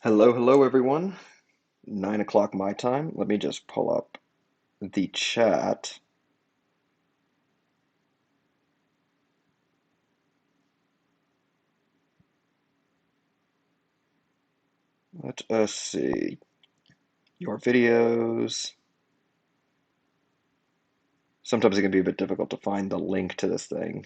Hello, hello, everyone. 9 o'clock my time. Let me just pull up the chat. Let us see. Your videos. Sometimes it can be a bit difficult to find the link to this thing.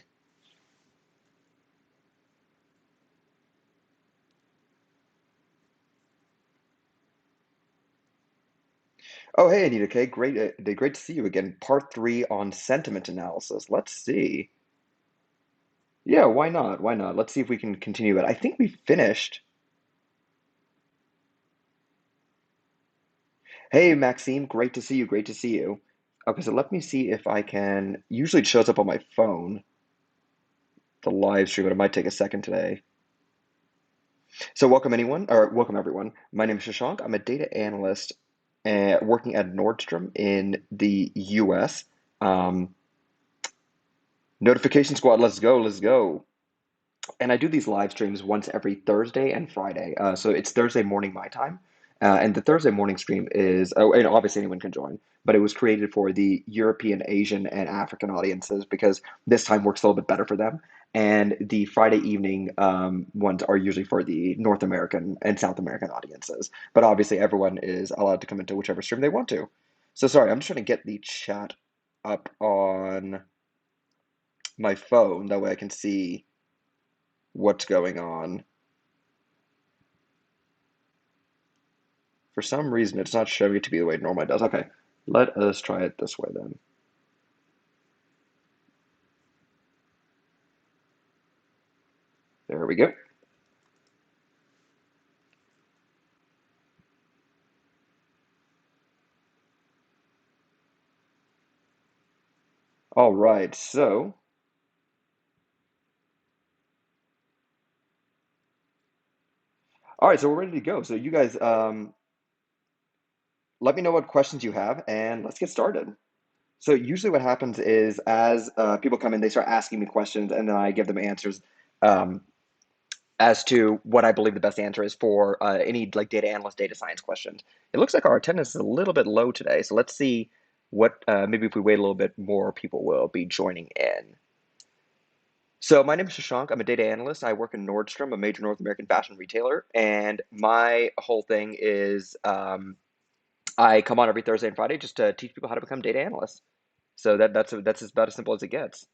Oh, hey, Anita K. Great, great to see you again. Part three on sentiment analysis. Let's see. Yeah, why not? Why not? Let's see if we can continue it. I think we finished. Hey, Maxime, great to see you. Great to see you. Okay, so let me see if I can. Usually it shows up on my phone, the live stream, but it might take a second today. So welcome anyone, or welcome everyone. My name is Shashank. I'm a data analyst working at Nordstrom in the US. Um, Notification Squad, let's go, let's go. And I do these live streams once every Thursday and Friday. So it's Thursday morning my time. And the Thursday morning stream is, oh, and obviously anyone can join, but it was created for the European, Asian, and African audiences because this time works a little bit better for them. And the Friday evening ones are usually for the North American and South American audiences. But obviously everyone is allowed to come into whichever stream they want to. So sorry, I'm just trying to get the chat up on my phone. That way I can see what's going on. For some reason, it's not showing it to be the way it normally does. Okay, let us try it this way then. There we go. All right, so we're ready to go. So you guys, let me know what questions you have, and let's get started. So usually what happens is as people come in, they start asking me questions, and then I give them answers um, as to what I believe the best answer is for any like data analyst, data science questions. It looks like our attendance is a little bit low today, so let's see what maybe if we wait a little bit more, people will be joining in. So my name is Shashank. I'm a data analyst. I work in Nordstrom, a major North American fashion retailer, and my whole thing is I come on every Thursday and Friday just to teach people how to become data analysts. So that's about as simple as it gets.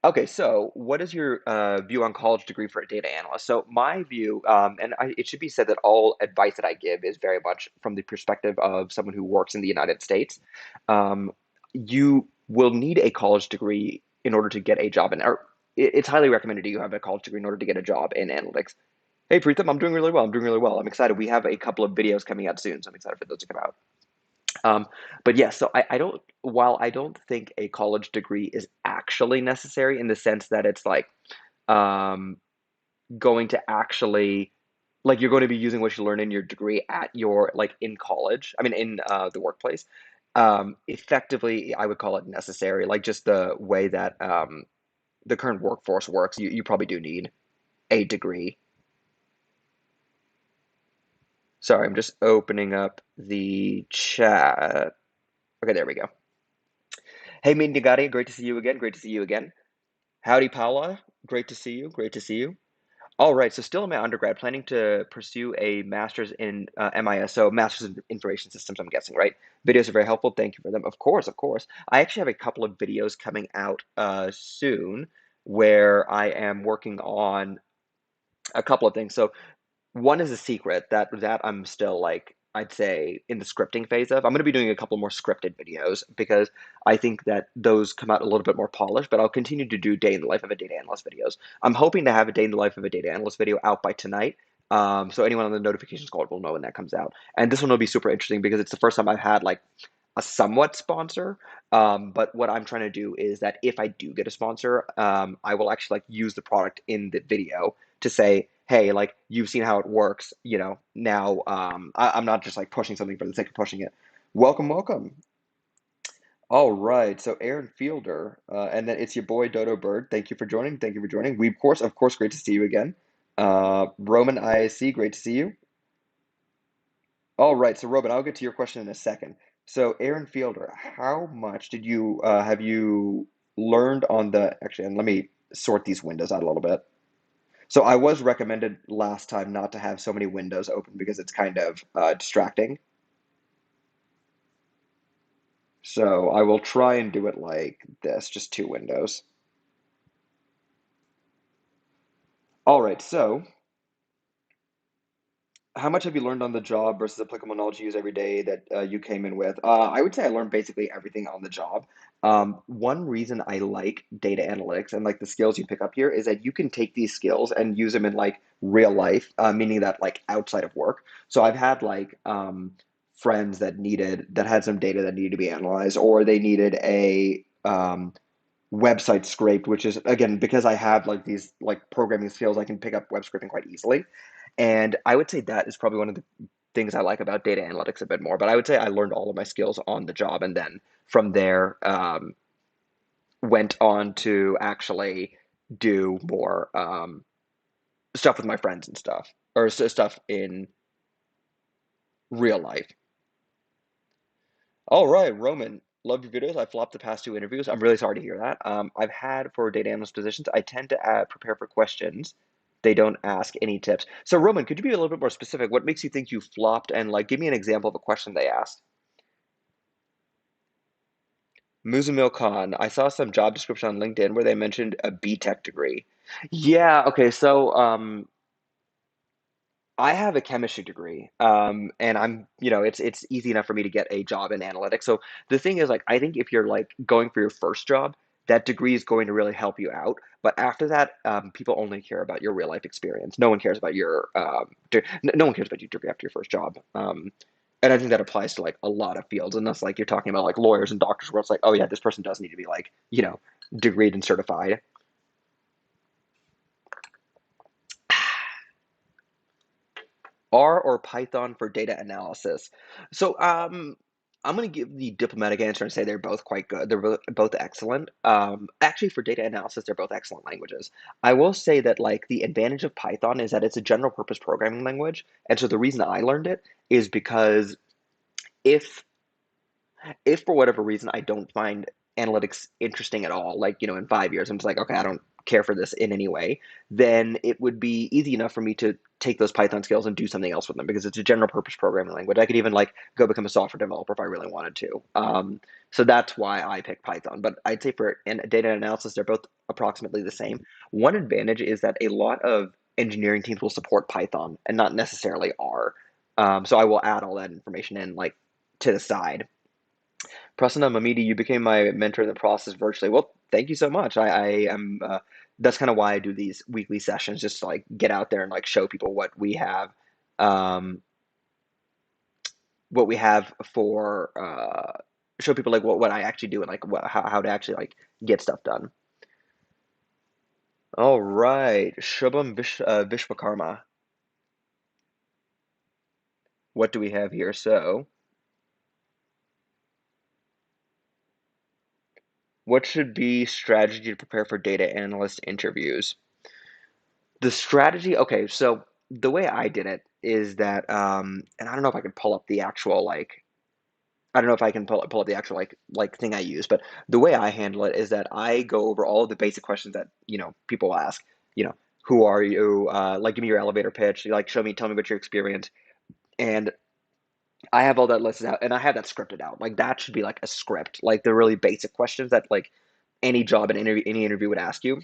Okay, so what is your view on college degree for a data analyst? So my view, it should be said that all advice that I give is very much from the perspective of someone who works in the United States. Um, you will need a college degree in order to get a job or it's highly recommended you have a college degree in order to get a job in analytics. Hey, Preetham, I'm doing really well. I'm doing really well. I'm excited. We have a couple of videos coming out soon, so I'm excited for those to come out. Um, but yeah, so I don't, while I don't think a college degree is actually necessary in the sense that it's like um, going to actually, like you're going to be using what you learn in your degree at your, like in college, I mean, in the workplace. Effectively, I would call it necessary, like just the way that the current workforce works, you probably do need a degree. Sorry, I'm just opening up the chat. Okay, there we go. Hey, Meet Nagati, great to see you again. Great to see you again. Howdy, Paula. Great to see you. Great to see you. All right, so still in my undergrad, planning to pursue a master's in MIS, so Master's in Information Systems, I'm guessing, right? Videos are very helpful. Thank you for them. Of course, of course. I actually have a couple of videos coming out soon where I am working on a couple of things. So one is a secret that I'm still like I'd say in the scripting phase of. I'm going to be doing a couple more scripted videos because I think that those come out a little bit more polished, but I'll continue to do day in the life of a data analyst videos. I'm hoping to have a day in the life of a data analyst video out by tonight. So anyone on the notification squad will know when that comes out. And this one will be super interesting because it's the first time I've had like a somewhat sponsor. But what I'm trying to do is that if I do get a sponsor, I will actually like use the product in the video to say, hey, like you've seen how it works, now I'm not just like pushing something for the sake of pushing it. Welcome, welcome. All right, so Aaron Fielder, and then it's your boy Dodo Bird. Thank you for joining. Thank you for joining. We, of course, great to see you again. Roman ISC, great to see you. All right, so Roman, I'll get to your question in a second. So Aaron Fielder, how much did you have you learned on the actually, and let me sort these windows out a little bit. So I was recommended last time not to have so many windows open because it's kind of distracting. So I will try and do it like this, just two windows. All right, so how much have you learned on the job versus applicable knowledge you use every day that you came in with? I would say I learned basically everything on the job. One reason I like data analytics and like the skills you pick up here is that you can take these skills and use them in like real life, meaning that like outside of work. So I've had like friends that had some data that needed to be analyzed, or they needed a website scraped, which is again because I have like these like programming skills, I can pick up web scraping quite easily. And I would say that is probably one of the things I like about data analytics a bit more. But I would say I learned all of my skills on the job, and then from there went on to actually do more stuff with my friends and stuff, or stuff in real life. All right, Roman, love your videos. I flopped the past two interviews. I'm really sorry to hear that. I've had for data analyst positions, I tend to prepare for questions. They don't ask any tips. So, Roman, could you be a little bit more specific? What makes you think you flopped? And like, give me an example of a question they asked. Muzamil Khan, I saw some job description on LinkedIn where they mentioned a B.Tech degree. Yeah, okay, so I have a chemistry degree, and it's easy enough for me to get a job in analytics. So the thing is, like, I think if you're like going for your first job, that degree is going to really help you out. But after that, people only care about your real life experience. No one cares about your no one cares about your degree after your first job. And I think that applies to like a lot of fields, unless like you're talking about like lawyers and doctors, where it's like, oh yeah, this person does need to be like degreed and certified. R or Python for data analysis? So I'm going to give the diplomatic answer and say they're both quite good. They're both excellent. Actually, for data analysis, they're both excellent languages. I will say that like the advantage of Python is that it's a general purpose programming language, and so the reason I learned it is because if if for whatever reason I don't find analytics interesting at all, like, in 5 years, I'm just like, okay, I don't care for this in any way, then it would be easy enough for me to take those Python skills and do something else with them because it's a general purpose programming language. I could even like go become a software developer if I really wanted to. So that's why I picked Python. But I'd say for data analysis, they're both approximately the same. One advantage is that a lot of engineering teams will support Python and not necessarily R. So I will add all that information in like to the side. Prasanna Mamidi, you became my mentor in the process virtually. Well, thank you so much. I am that's kind of why I do these weekly sessions, just to like get out there and like show people um, what we have for show people like what I actually do and like how to actually like get stuff done. All right, Shubham Vishwakarma. What do we have here? So, what should be strategy to prepare for data analyst interviews? The strategy, okay, so the way I did it is that, and I don't know if I can pull up the actual like, I don't know if I can pull up the actual like thing I use, but the way I handle it is that I go over all of the basic questions that people ask. You know, who are you? Like, give me your elevator pitch. Like, tell me about your experience, and I have all that listed out, and I have that scripted out. Like, that should be like a script, like the really basic questions that like any job and any interview would ask you.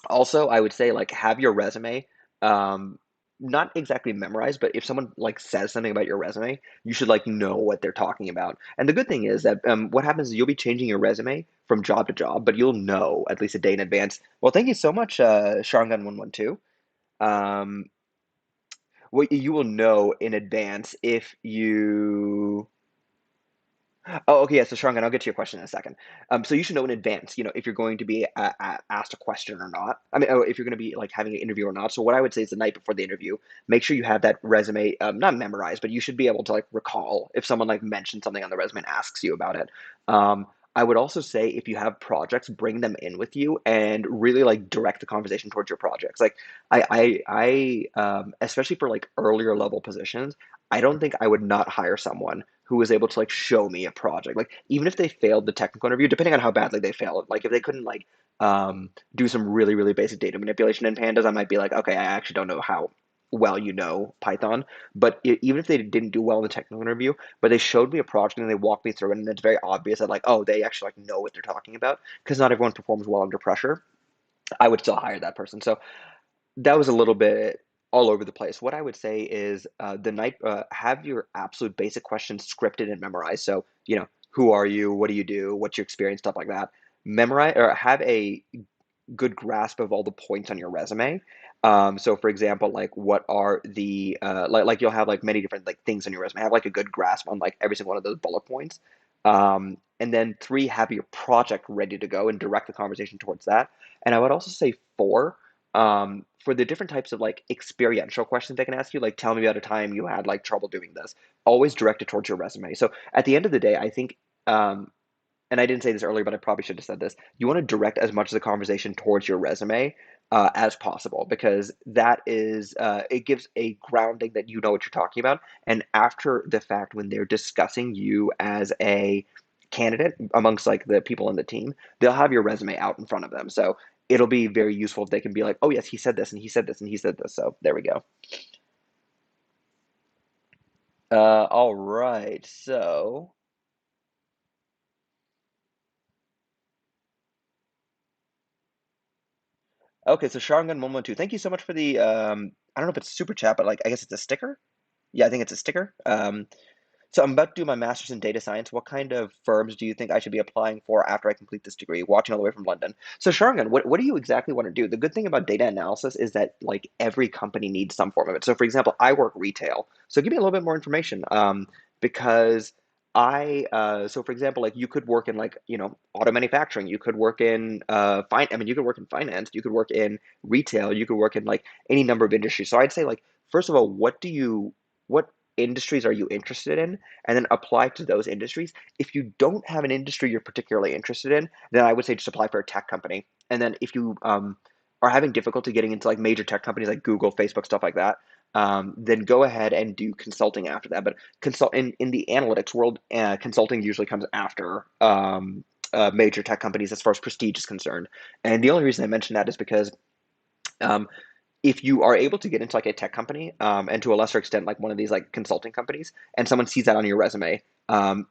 Also, I would say like have your resume um not exactly memorized, but if someone like says something about your resume, you should like know what they're talking about. And the good thing is that what happens is you'll be changing your resume from job to job, but you'll know at least a day in advance. Well, thank you so much, Shangan112. Um, what you will know in advance if you Oh, okay. Yeah. So, Shangan, I'll get to your question in a second. So you should know in advance, if you're going to be asked a question or not. I mean, if you're going to be like having an interview or not. So what I would say is the night before the interview, make sure you have that resume, not memorized, but you should be able to like recall if someone like mentions something on the resume and asks you about it. I would also say if you have projects, bring them in with you and really like direct the conversation towards your projects. Like especially for like earlier level positions, I don't think I would not hire someone who was able to like show me a project. Like even if they failed the technical interview, depending on how badly they failed, like if they couldn't like do some really, really basic data manipulation in pandas, I might be like, okay, I actually don't know how well you know Python. But even if they didn't do well in the technical interview, but they showed me a project and they walked me through it, and it's very obvious that like, oh, they actually like know what they're talking about because not everyone performs well under pressure. I would still hire that person. So that was a little bit all over the place. What I would say is the night have your absolute basic questions scripted and memorized. So who are you? What do you do? What's your experience? Stuff like that. Memorize or have a good grasp of all the points on your resume. So for example, like what are the like you'll have like many different like things on your resume. Have like a good grasp on like every single one of those bullet points. And then three, have your project ready to go and direct the conversation towards that. And I would also say four, for the different types of like experiential questions they can ask you, like tell me about a time you had like trouble doing this. Always direct it towards your resume. So at the end of the day, I think and I didn't say this earlier, but I probably should have said this. You want to direct as much of the conversation towards your resume as possible because that is it gives a grounding that you know what you're talking about. And after the fact, when they're discussing you as a candidate amongst like the people in the team, they'll have your resume out in front of them. So it'll be very useful if they can be like, oh yes, he said this and he said this and he said this. So there we go. All right. So okay, so Sharingan112, thank you so much for the I don't know if it's a super chat, but like I guess it's a sticker. Yeah, I think it's a sticker. So I'm about to do my master's in data science. What kind of firms do you think I should be applying for after I complete this degree? Watching all the way from London. So Sharingan, what do you exactly want to do? The good thing about data analysis is that like every company needs some form of it. So for example, I work retail. So give me a little bit more information. Because so for example, like you could work in like, auto manufacturing, you could work in I mean, you could work in finance, you could work in retail, you could work in like any number of industries. So I'd say like, first of all, what industries are you interested in? And then apply to those industries. If you don't have an industry you're particularly interested in, then I would say just apply for a tech company. And then if you are having difficulty getting into like major tech companies like Google, Facebook, stuff like that, then go ahead and do consulting after that. But consult in the analytics world, consulting usually comes after major tech companies as far as prestige is concerned. And the only reason I mention that is because um, if you are able to get into like a tech company, and to a lesser extent like one of these like consulting companies, and someone sees that on your resume,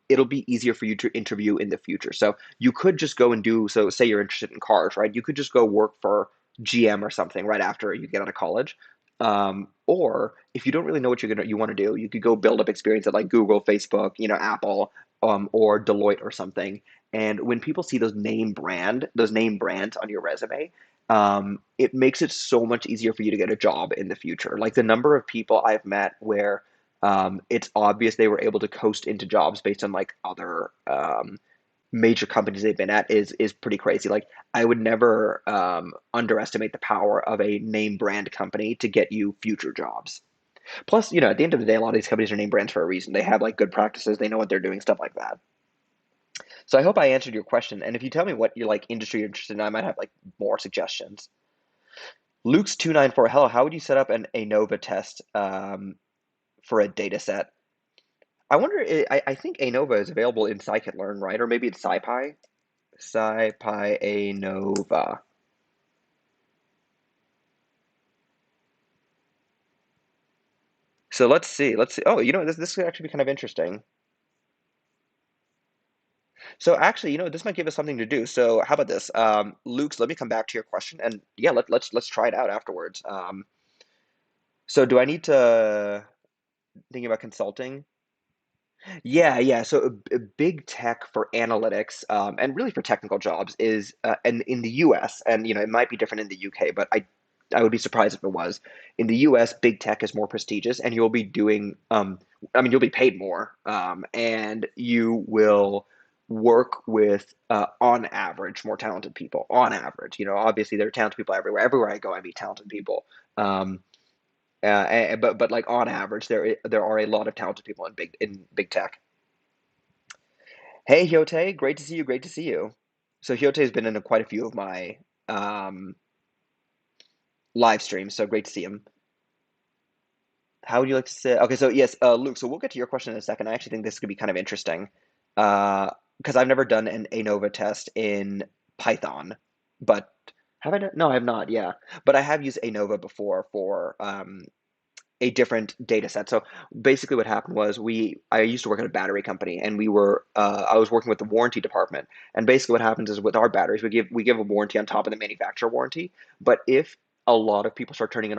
it'll be easier for you to interview in the future. So you could just go and do, so say you're interested in cars, right? You could just go work for GM or something right after you get out of college. Or if you don't really know what you want to do, you could go build up experience at like Google, Facebook, Apple, or Deloitte or something. And when people see those name brands on your resume, it makes it so much easier for you to get a job in the future. Like the number of people I've met where it's obvious they were able to coast into jobs based on like other major companies they've been at is pretty crazy. Like I would never underestimate the power of a name brand company to get you future jobs. Plus, at the end of the day, a lot of these companies are name brands for a reason. They have like good practices, they know what they're doing, stuff like that. So I hope I answered your question. And if you tell me what your like industry you're interested in, I might have like more suggestions. Luke's 294. Hello, how would you set up an ANOVA test for a data set? I wonder, I think ANOVA is available in scikit-learn, right? Or maybe it's SciPy? SciPy ANOVA. So let's see. Let's see. Oh, this could actually be kind of interesting. So actually, this might give us something to do. So how about this? Luke's, let me come back to your question, and yeah, let's try it out afterwards. So do I need to think about consulting? Yeah, yeah. So a big tech for analytics, and really for technical jobs is, and in the U.S. and it might be different in the U.K., but I would be surprised if it was. In the U.S., big tech is more prestigious, and you'll be doing, I mean, you'll be paid more, and you will work with, on average, more talented people. On average, obviously there are talented people everywhere. Everywhere I go, I meet talented people. But like on average, there are a lot of talented people in big tech. Hey, Hyote, great to see you. Great to see you. So Hyote's been in quite a few of my um, live streams, so great to see him. How would you like to say? Okay, so yes, Luke. So we'll get to your question in a second. I actually think this could be kind of interesting, because I've never done an ANOVA test in Python, but have I done? No, I have not. Yeah, but I have used ANOVA before for a different data set. So basically what happened was I used to work at a battery company, and I was working with the warranty department. And basically what happens is with our batteries, we give a warranty on top of the manufacturer warranty. But if a lot of people start turning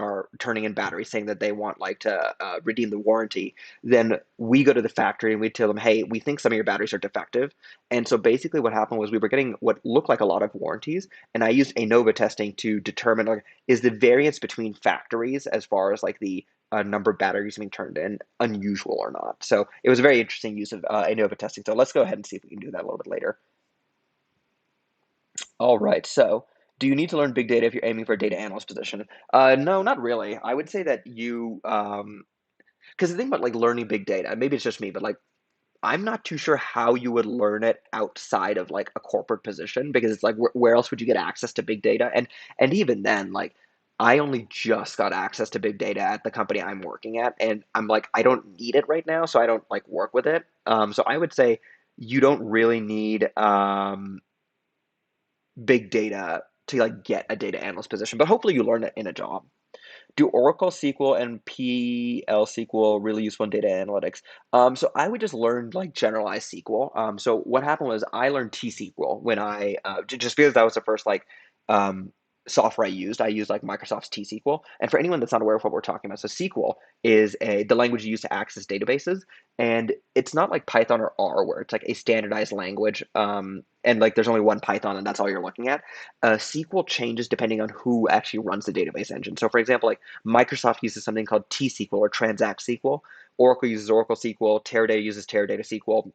in batteries saying that they want like to redeem the warranty, then we go to the factory and we tell them, hey, we think some of your batteries are defective. And so basically what happened was we were getting what looked like a lot of warranties, and I used ANOVA testing to determine, like, is the variance between factories as far as like the number of batteries being turned in unusual or not. So it was a very interesting use of ANOVA testing. So let's go ahead and see if we can do that a little bit later. All right. So do you need to learn big data if you're aiming for a data analyst position? No, not really. I would say that because the thing about like learning big data, maybe it's just me, but like I'm not too sure how you would learn it outside of like a corporate position, because it's like where else would you get access to big data? And even then, like I only just got access to big data at the company I'm working at, and I'm like I don't need it right now, so I don't like work with it. So I would say you don't really need big data to like get a data analyst position, but hopefully you learn it in a job. Do Oracle SQL and PL SQL really useful in data analytics? So I would just learn like generalized SQL. So what happened was I learned T SQL when just because that was the first like um, software I used. I used like Microsoft's T SQL. And for anyone that's not aware of what we're talking about, so SQL is the language you use to access databases, and it's not like Python or R where it's like a standardized language. And like there's only one Python and that's all you're looking at. SQL changes depending on who actually runs the database engine. So for example, like Microsoft uses something called T-SQL or Transact SQL. Oracle uses Oracle SQL. Teradata uses Teradata SQL.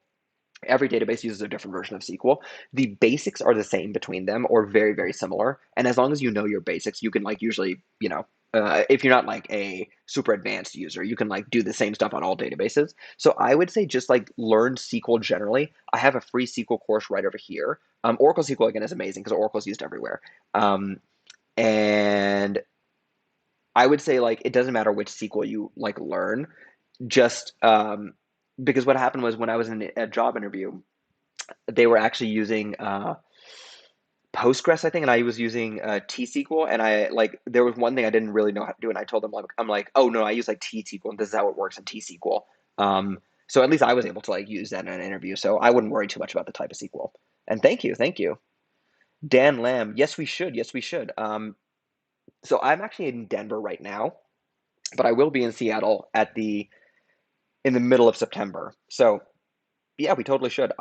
Every database uses a different version of SQL. The basics are the same between them or very, very similar. And as long as you know your basics, you can like usually, if you're not like a super advanced user, you can like do the same stuff on all databases. So I would say just like learn SQL generally. I have a free SQL course right over here. Oracle SQL again is amazing because Oracle is used everywhere. And I would say like it doesn't matter which SQL you like learn, just because what happened was when I was in a job interview, they were actually using Postgres, I think, and I was using T-SQL, and I like there was one thing I didn't really know how to do, and I told them like I'm like, oh no, I use like T-SQL, and this is how it works in T-SQL. So at least I was able to like use that in an interview, so I wouldn't worry too much about the type of SQL. And thank you, thank you, Dan Lamb. Yes, we should. Yes, we should. So I'm actually in Denver right now, but I will be in Seattle in the middle of September. So yeah, we totally should.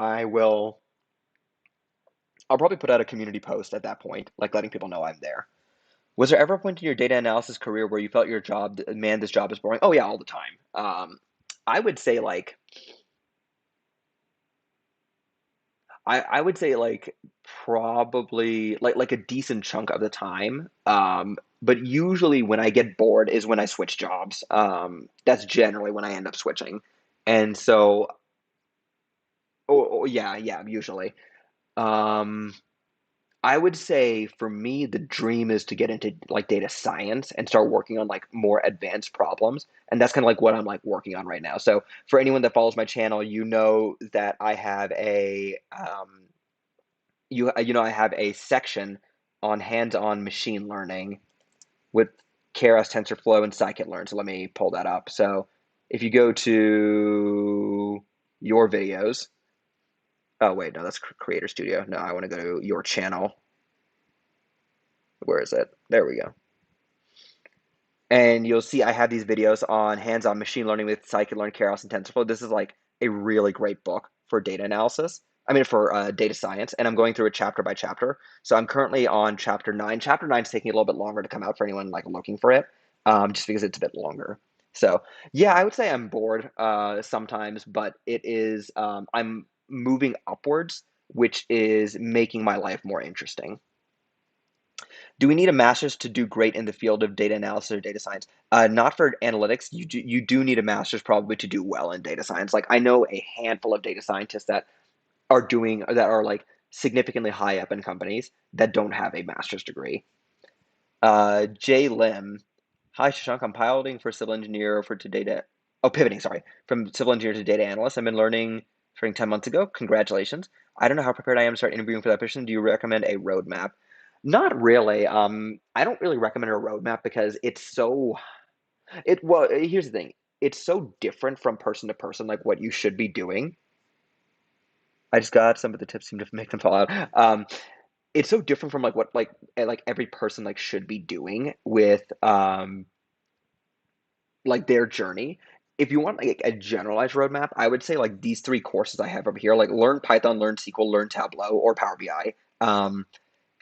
I'll probably put out a community post at that point, like letting people know I'm there. Was there ever a point in your data analysis career where you felt your job, man, this job is boring? Oh yeah, all the time. I would say like I would say like probably like a decent chunk of the time. But usually when I get bored is when I switch jobs. That's generally when I end up switching. And so, oh yeah, yeah, usually. Um, I would say for me, the dream is to get into like data science and start working on like more advanced problems. And that's kind of like what I'm like working on right now. So for anyone that follows my channel, you know that I have I have a section on hands-on machine learning with Keras, TensorFlow, and scikit-learn. So let me pull that up. So if you go to your videos, oh wait, no, that's Creator Studio. No, I want to go to your channel. Where is it? There we go. And you'll see I have these videos on hands-on machine learning with scikit-learn, Keras, and TensorFlow. This is like a really great book for data analysis. I mean, for data science, and I'm going through it chapter by chapter. So I'm currently on chapter 9. Chapter 9 is taking a little bit longer to come out for anyone like looking for it, just because it's a bit longer. So yeah, I would say I'm bored sometimes, but I'm moving upwards, which is making my life more interesting. Do we need a master's to do great in the field of data analysis or data science? Not for analytics. You do need a master's probably to do well in data science. Like I know a handful of data scientists that that are like significantly high up in companies that don't have a master's degree. Jay Lim, hi Shashank, I'm piloting for civil engineer for to data. Oh, pivoting, sorry, from civil engineer to data analyst. I've been learning starting 10 months ago. Congratulations. I don't know how prepared I am to start interviewing for that position. Do you recommend a roadmap? Not really. I don't really recommend a roadmap because well, here's the thing. It's so different from person to person, like what you should be doing. I just got some of the tips seem to make them fall out. It's so different from like what like every person like should be doing with like their journey. If you want like a generalized roadmap, I would say like these three courses I have over here, like learn Python, learn SQL, learn Tableau or Power BI.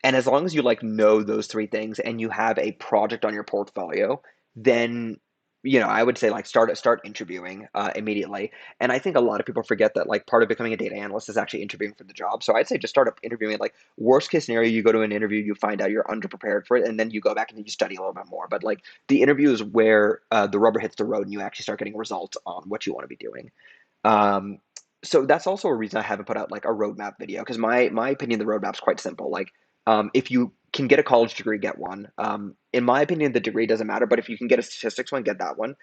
And as long as you like know those three things and you have a project on your portfolio, then I would say like start interviewing immediately. And I think a lot of people forget that like part of becoming a data analyst is actually interviewing for the job. So I'd say just start up interviewing. Like worst case scenario, you go to an interview, you find out you're underprepared for it, and then you go back and you study a little bit more. But like the interview is where the rubber hits the road and you actually start getting results on what you want to be doing. Um, so that's also a reason I haven't put out like a roadmap video because my opinion, the roadmap's quite simple. Like, if you can get a college degree, get one. In my opinion, the degree doesn't matter, but if you can get a statistics one, get that one.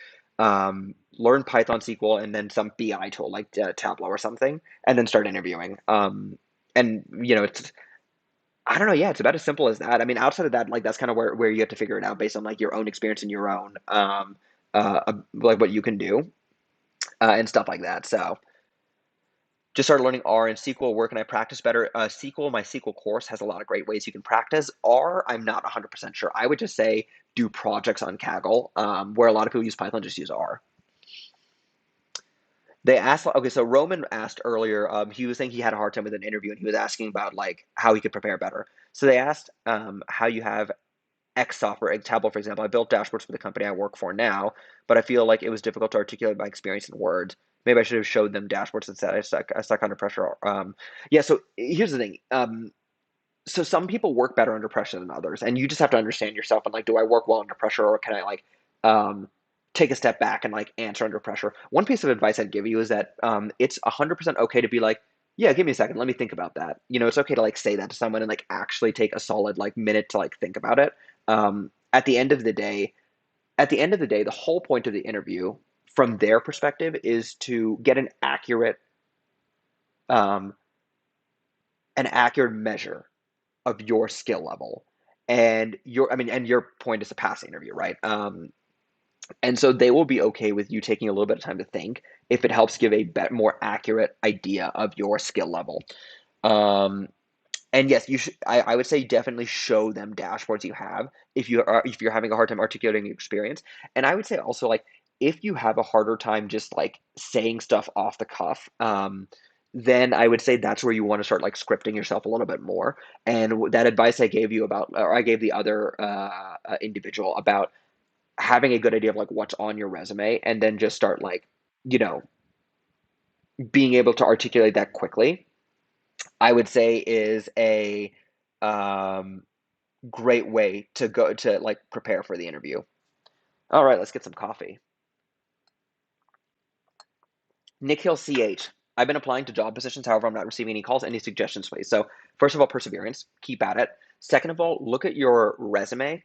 Learn Python, SQL, and then some BI tool like Tableau or something, and then start interviewing. And it's I don't know, yeah, it's about as simple as that. I mean, outside of that, like that's kind of where you have to figure it out based on like your own experience and your own like what you can do and stuff like that. So just started learning R and SQL. Where can I practice better? SQL, my SQL course has a lot of great ways you can practice. R, I'm not 100% sure. I would just say do projects on Kaggle, where a lot of people use Python, just use R. They asked, okay, so Roman asked earlier, he was saying he had a hard time with an interview and he was asking about like how he could prepare better. So they asked how you have X software, Tableau, for example. I built dashboards for the company I work for now, but I feel like it was difficult to articulate my experience in words. Maybe I should have showed them dashboards instead. I stuck under pressure. Yeah, so here's the thing. So some people work better under pressure than others, and you just have to understand yourself and like, do I work well under pressure, or can I like um, take a step back and like answer under pressure? One piece of advice I'd give you is that it's 100% okay to be like, yeah, give me a second, let me think about that. It's okay to like say that to someone and like actually take a solid like minute to like think about it. At the end of the day, the whole point of the interview from their perspective is to get um, an accurate measure of your skill level and your point is a pass interview, right? And so they will be okay with you taking a little bit of time to think if it helps give a more accurate idea of your skill level. um, and yes, I would say definitely show them dashboards you have if you're having a hard time articulating your experience. And I would say also like if you have a harder time just like saying stuff off the cuff, then I would say that's where you want to start like scripting yourself a little bit more. And that advice I gave you about, or I gave the other individual about having a good idea of like what's on your resume, and then just start like you know being able to articulate that quickly. I would say is a um, great way to go to like prepare for the interview. All right, let's get some coffee. Nick Hill CH. I've been applying to job positions, however, I'm not receiving any calls. Any suggestions, please? So, first of all, perseverance. Keep at it. Second of all, look at your resume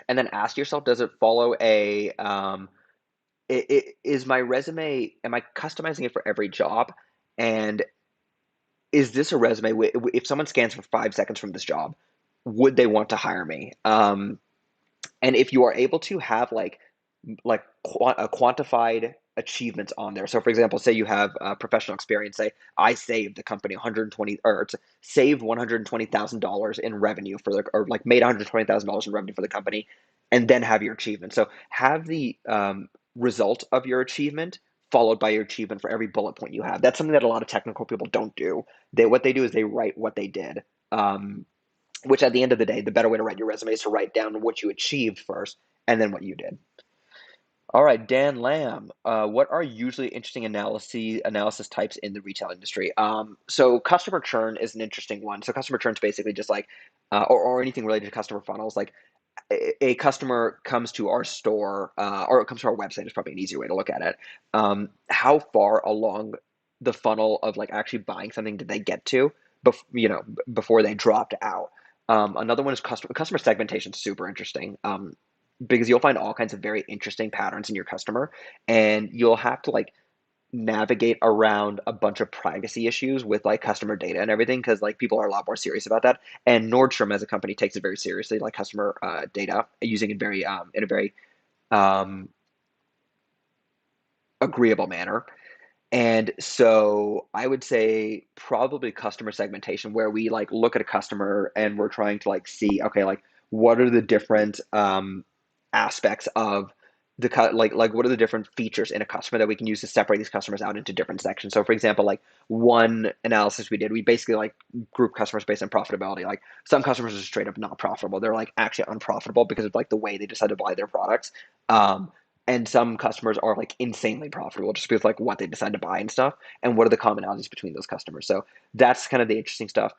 and then ask yourself, does it follow is my resume, am I customizing it for every job? And is this a resume, if someone scans for 5 seconds from this job, would they want to hire me? And if you are able to have quantified achievements on there. So, for example, say you have professional experience. Say I saved the company 120 or saved $120,000 in revenue or like made $120,000 in revenue for the company, and then have your achievement. So have the result of your achievement followed by your achievement for every bullet point you have. That's something that a lot of technical people don't do. What they do is they write what they did. Which at the end of the day, the better way to write your resume is to write down what you achieved first and then what you did. All right, Dan Lamb. What are usually interesting analysis types in the retail industry? So customer churn is an interesting one. So customer churn is basically just like, or anything related to customer funnels. Like a customer comes to our store or it comes to our website is probably an easier way to look at it. How far along the funnel of like actually buying something did they get to before they dropped out. Another one is customer segmentation, super interesting. Because you'll find all kinds of very interesting patterns in your customer, and you'll have to like navigate around a bunch of privacy issues with like customer data and everything, because like people are a lot more serious about that. And Nordstrom as a company takes it very seriously, like customer data, using it very in a very um, agreeable manner. And so I would say probably customer segmentation, where we like look at a customer and we're trying to like see, okay, like what are the different aspects of like what are the different features in a customer that we can use to separate these customers out into different sections. So for example, like one analysis we did, we basically like group customers based on profitability. Like some customers are straight up not profitable. They're like actually unprofitable because of like the way they decide to buy their products. Um, and some customers are like insanely profitable just because like what they decide to buy and stuff, and what are the commonalities between those customers. So that's kind of the interesting stuff.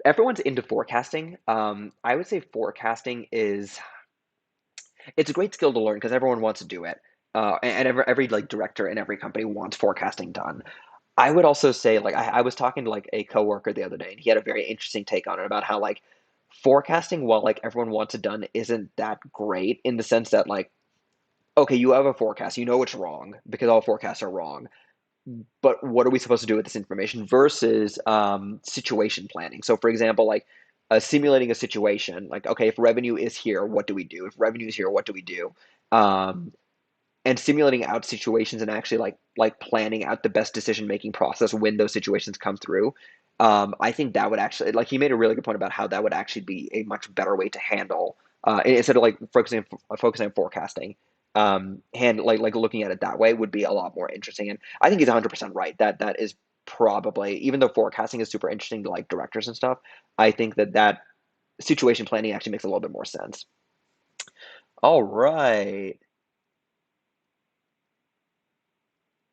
Everyone's into forecasting. I would say forecasting is it's a great skill to learn because everyone wants to do it. And every like director in every company wants forecasting done. I would also say, like, I was talking to like a coworker the other day, and he had a very interesting take on it about how like forecasting, while like everyone wants it done, isn't that great, in the sense that like, okay, you have a forecast, you know it's wrong because all forecasts are wrong, but what are we supposed to do with this information versus situation planning? So, for example, like simulating a situation, like, okay, if revenue is here, what do we do? If revenue is here, what do we do? Um, and simulating out situations and actually like planning out the best decision making process when those situations come through. I think that would actually, like, he made a really good point about how that would actually be a much better way to handle instead of like focusing on forecasting. And like looking at it that way would be a lot more interesting. And I think he's 100% right that that is probably, even though forecasting is super interesting to like directors and stuff, I think that that situation planning actually makes a little bit more sense. All right.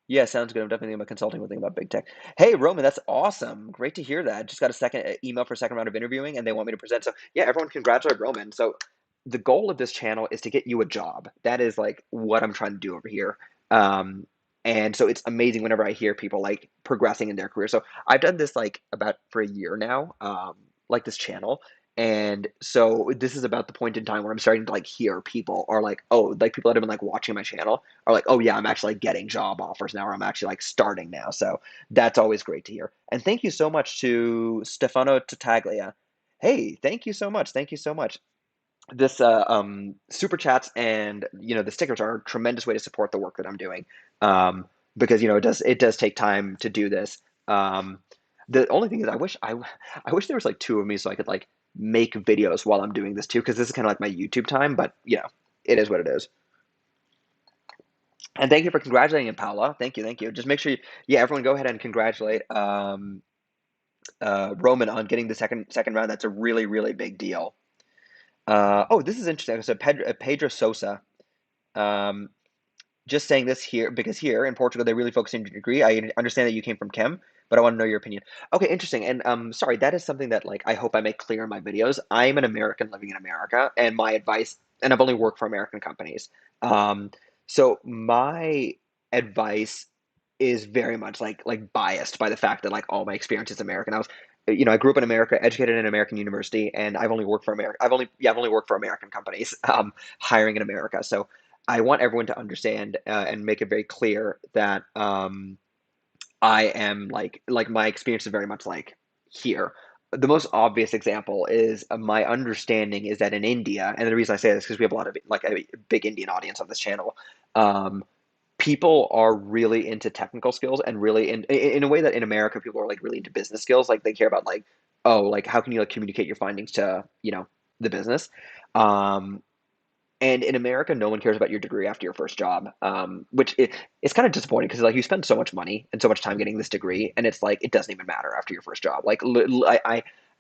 Yeah, sounds good. I'm definitely thinking about consulting with thinking about big tech. Hey, Roman, that's awesome. Great to hear that. Just got a second email for a second round of interviewing, and they want me to present. So yeah, everyone congratulate Roman. So the goal of this channel is to get you a job. That is like what I'm trying to do over here. Um, and so it's amazing whenever I hear people like progressing in their career. So I've done this like about for a year now, like this channel. And so this is about the point in time where I'm starting to like hear people are like, oh, like people that have been like watching my channel are like, oh yeah, I'm actually like getting job offers now, or I'm actually like starting now. So that's always great to hear. And thank you so much to Stefano Tattaglia. Hey, thank you so much. Thank you so much. This super chats and the stickers are a tremendous way to support the work that I'm doing. Because it does take time to do this. Um, the only thing is I wish there was like two of me so I could like make videos while I'm doing this too, because this is kind of like my YouTube time, but it is what it is. And thank you for congratulating him, Paula. Thank you, thank you. Just make sure yeah, everyone go ahead and congratulate Roman on getting the second round. That's a really, really big deal. Oh, this is interesting. So Pedro Sosa, um, just saying this here because here in Portugal they really focus on your degree. I understand that you came from Chem, but I want to know your opinion. Okay, interesting. And sorry, that is something that like I hope I make clear in my videos. I'm an American living in America, and my advice, and I've only worked for American companies. Um, so my advice is very much like biased by the fact that like all my experience is American. I grew up in America, educated in an American university, and I've only worked for America. I've only worked for American companies, hiring in America. So I want everyone to understand and make it very clear that I am like my experience is very much like here. The most obvious example is my understanding is that in India, and the reason I say this is because we have a lot of like a big Indian audience on this channel. Um, People are really into technical skills and really in a way that in America people are like really into business skills. Like they care about like, oh, like how can you like communicate your findings to the business. Um, and in America, no one cares about your degree after your first job, which it's kind of disappointing because like you spend so much money and so much time getting this degree, and it's like it doesn't even matter after your first job. Like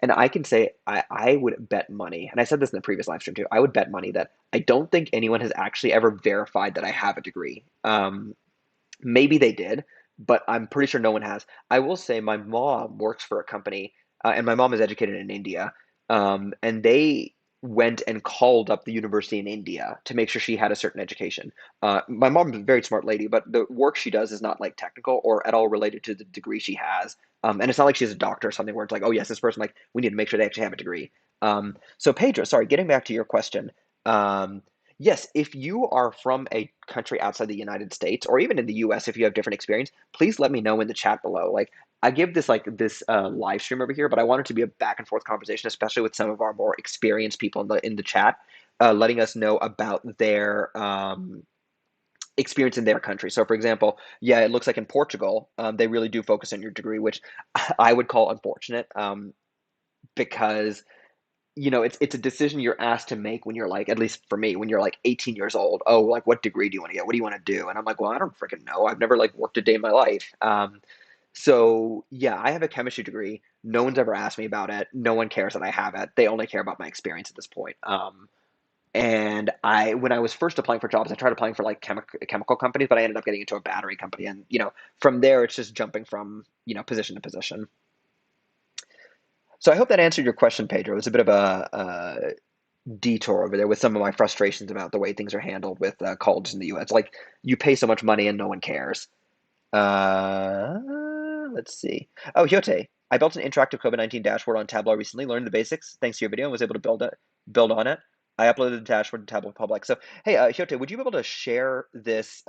and I can say I would bet money, and I said this in the previous live stream too. I would bet money that I don't think anyone has actually ever verified that I have a degree. Maybe they did, but I'm pretty sure no one has. I will say my mom works for a company, and my mom is educated in India, and they went and called up the university in India to make sure she had a certain education. My mom's a very smart lady, but the work she does is not like technical or at all related to the degree she has. And it's not like she's a doctor or something where it's like, oh yes, this person, like, we need to make sure they actually have a degree. So Pedro, sorry, getting back to your question. Um, yes, if you are from a country outside the United States or even in the US, if you have different experience, please let me know in the chat below. Like, I give this live stream over here, but I want it to be a back and forth conversation, especially with some of our more experienced people in the chat, letting us know about their experience in their country. So, for example, yeah, it looks like in Portugal, they really do focus on your degree, which I would call unfortunate, because it's a decision you're asked to make when you're like, at least for me, when you're like 18 years old. Oh, like, what degree do you want to get? What do you want to do? And I'm like, well, I don't freaking know. I've never like worked a day in my life. So yeah, I have a chemistry degree. No one's ever asked me about it. No one cares that I have it. They only care about my experience at this point. And when I was first applying for jobs, I tried applying for like chemical companies, but I ended up getting into a battery company. And from there, it's just jumping from position to position. So I hope that answered your question, Pedro. It was a bit of a detour over there with some of my frustrations about the way things are handled with colleges in the U.S. Like, you pay so much money and no one cares. Uh, let's see. Oh, Hyote, I built an interactive COVID-19 dashboard on Tableau recently, learned the basics thanks to your video, and was able to build on it. I uploaded the dashboard to Tableau Public. So, hey, Hyote, would you be able to share this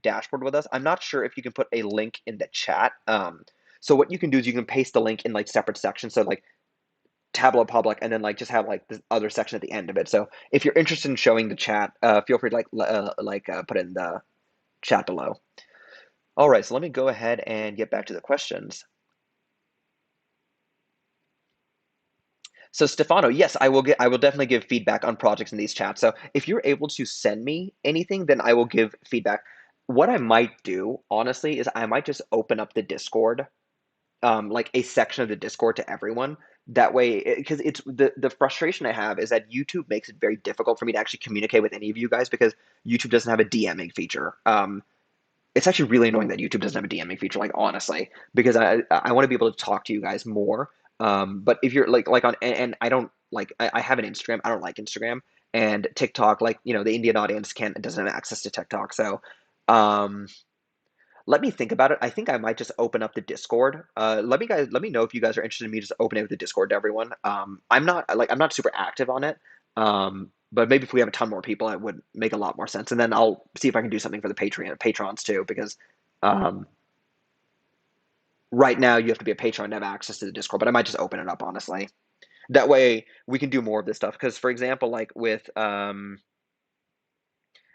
dashboard with us? I'm not sure if you can put a link in the chat. So what you can do is you can paste the link in like separate sections. So like Tableau Public, and then like just have like this other section at the end of it. So if you're interested in showing the chat, feel free to put it in the chat below. All right, so let me go ahead and get back to the questions. So Stefano, yes, I will definitely give feedback on projects in these chats. So if you're able to send me anything, then I will give feedback. What I might do, honestly, is I might just open up the Discord, like a section of the Discord to everyone. That way, because it's the frustration I have is that YouTube makes it very difficult for me to actually communicate with any of you guys because YouTube doesn't have a DMing feature. It's actually really annoying that YouTube doesn't have a DMing feature, like, honestly, because I want to be able to talk to you guys more. But if you're like on, and I don't like, I have an Instagram. I don't like Instagram and TikTok. Like, the Indian audience doesn't have access to TikTok. So, um, let me think about it. I think I might just open up the Discord. Let me know if you guys are interested in me just opening up the Discord to everyone. I'm not super active on it. But maybe if we have a ton more people, it would make a lot more sense. And then I'll see if I can do something for the patrons too, because um, right now you have to be a patron to have access to the Discord. But I might just open it up, honestly. That way we can do more of this stuff. Because, for example, like with add